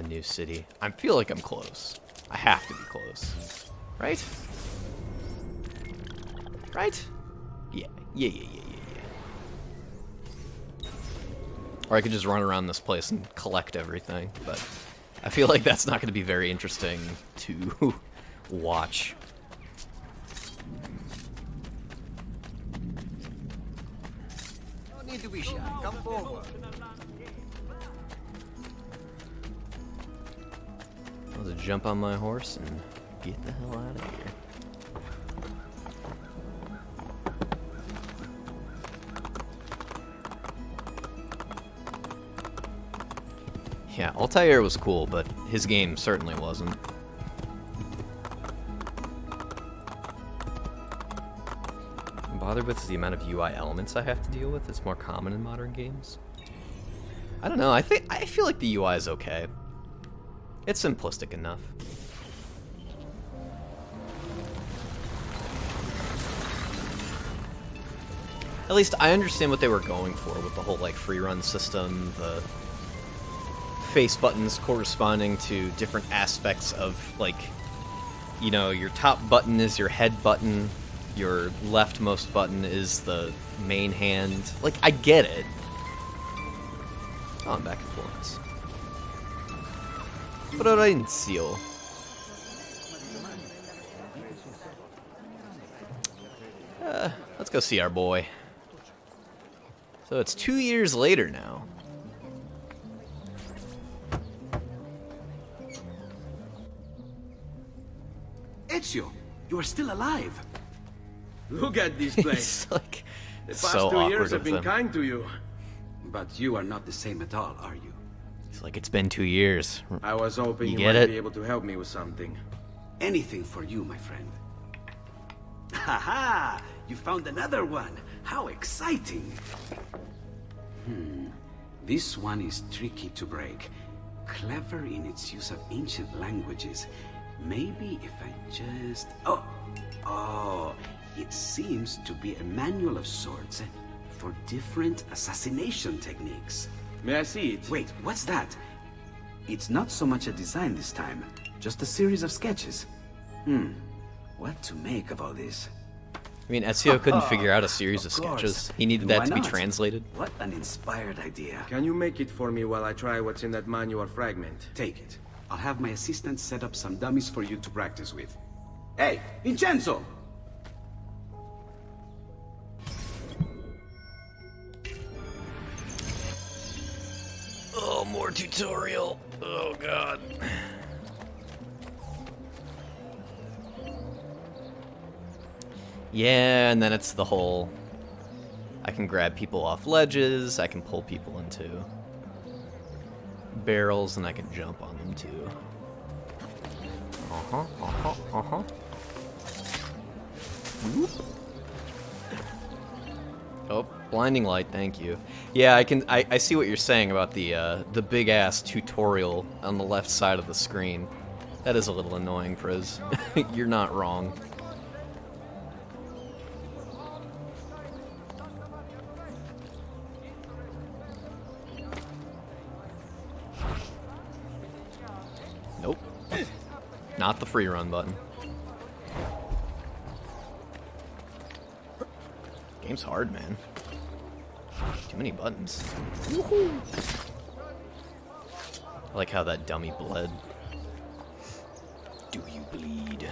Speaker 1: new city. I feel like I'm close. I have to be close. Right? Right? Yeah. Or I could just run around this place and collect everything, but I feel like that's not going to be very interesting to watch.
Speaker 14: No need to be shy. Come forward.
Speaker 1: I'll just jump on my horse and get the hell out of here. Yeah, Altair was cool, but his game certainly wasn't. I'm bothered with the amount of UI elements I have to deal with. It's more common in modern games. I don't know. I feel like the UI is okay. It's simplistic enough. At least I understand what they were going for with the whole like free run system, the face buttons corresponding to different aspects of, like, you know, your top button is your head button, your leftmost button is the main hand. Like, I get it. Oh, I'm back in Florence. Florencio. Let's go see our boy. So it's 2 years later now.
Speaker 13: Ezio, you are still alive.
Speaker 4: Look at this place.
Speaker 1: He's like,
Speaker 4: the past
Speaker 1: so
Speaker 4: 2 years
Speaker 1: awkward
Speaker 4: have
Speaker 1: with
Speaker 4: been
Speaker 1: him.
Speaker 4: kind to you.
Speaker 13: But you are not the same at all, are you?
Speaker 1: He's like, it's been 2 years.
Speaker 4: I was hoping you
Speaker 1: get
Speaker 4: might
Speaker 1: it?
Speaker 4: be able to help me with something.
Speaker 13: Anything for you, my friend. Haha! You found another one! How exciting! This one is tricky to break. Clever in its use of ancient languages. Maybe if I just... Oh, it seems to be a manual of sorts for different assassination techniques.
Speaker 4: May I see it?
Speaker 13: Wait, what's that? It's not so much a design this time, just a series of sketches. What to make of all this?
Speaker 1: I mean, Ezio couldn't figure out a series of sketches. He needed that
Speaker 13: Why
Speaker 1: to be
Speaker 13: not?
Speaker 1: translated.
Speaker 13: What an inspired idea.
Speaker 4: Can you make it for me while I try what's in that manual fragment?
Speaker 13: Take it. I'll have my assistant set up some dummies for you to practice with. Hey, Vincenzo!
Speaker 1: Oh, more tutorial. Oh, God. Yeah, and then it's the whole... I can grab people off ledges, I can pull people into barrels, and I can jump on them too. Whoop. Oh, blinding light, thank you. Yeah, I see what you're saying about the big ass tutorial on the left side of the screen. That is a little annoying, Priz. You're not wrong. Nope. Not the free run button. Game's hard, man. Too many buttons. Woohoo! I like how that dummy bled. Do you bleed?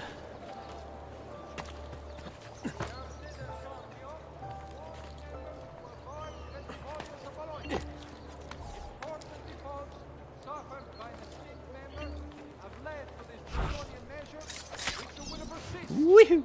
Speaker 1: Woohoo!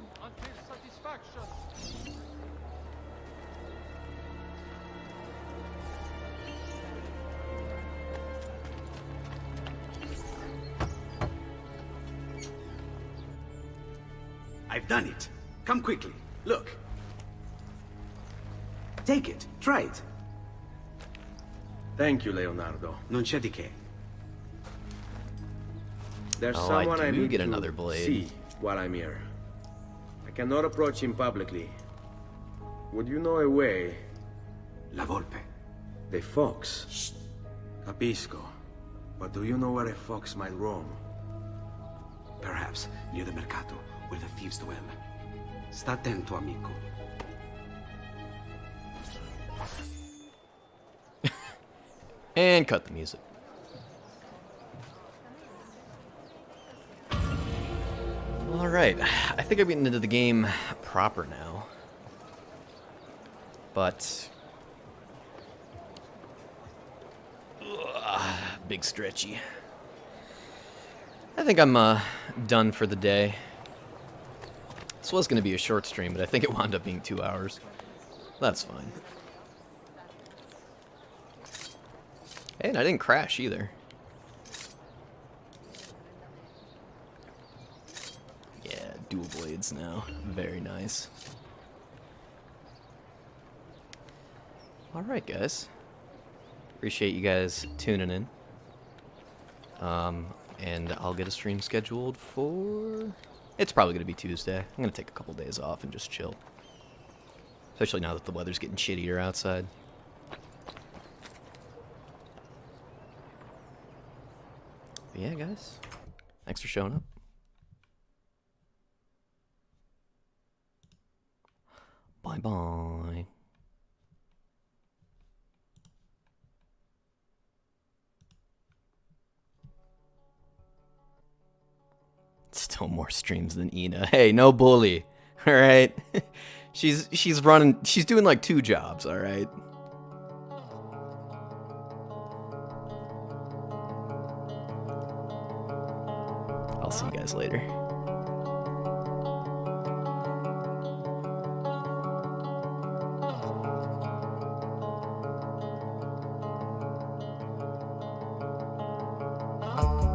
Speaker 13: I've done it. Come quickly. Look. Take it. Try it.
Speaker 4: Thank you, Leonardo.
Speaker 13: Non c'è di che.
Speaker 4: There's
Speaker 1: Oh,
Speaker 4: someone
Speaker 1: I
Speaker 4: I
Speaker 1: do
Speaker 4: need
Speaker 1: get
Speaker 4: to
Speaker 1: another blade.
Speaker 4: see while I'm here. I cannot approach him publicly. Would you know a way?
Speaker 13: La Volpe.
Speaker 4: The fox. Shh. Capisco. But do you know where a fox might roam?
Speaker 13: Perhaps near the Mercato, where the thieves dwell. Sta attento, amico.
Speaker 1: And cut the music. Alright, I think I'm getting into the game proper now. But... big stretchy. I think I'm done for the day. This was going to be a short stream, but I think it wound up being 2 hours. That's fine. Hey, and I didn't crash either. raids now. Very nice. Alright, guys. Appreciate you guys tuning in. And I'll get a stream scheduled for... It's probably going to be Tuesday. I'm going to take a couple days off and just chill. Especially now that the weather's getting shittier outside. But yeah, guys. Thanks for showing up. Bye-bye. Still more streams than Ina. Hey, no bully. All right. she's doing like 2 jobs, all right? I'll see you guys later.
Speaker 3: Oh.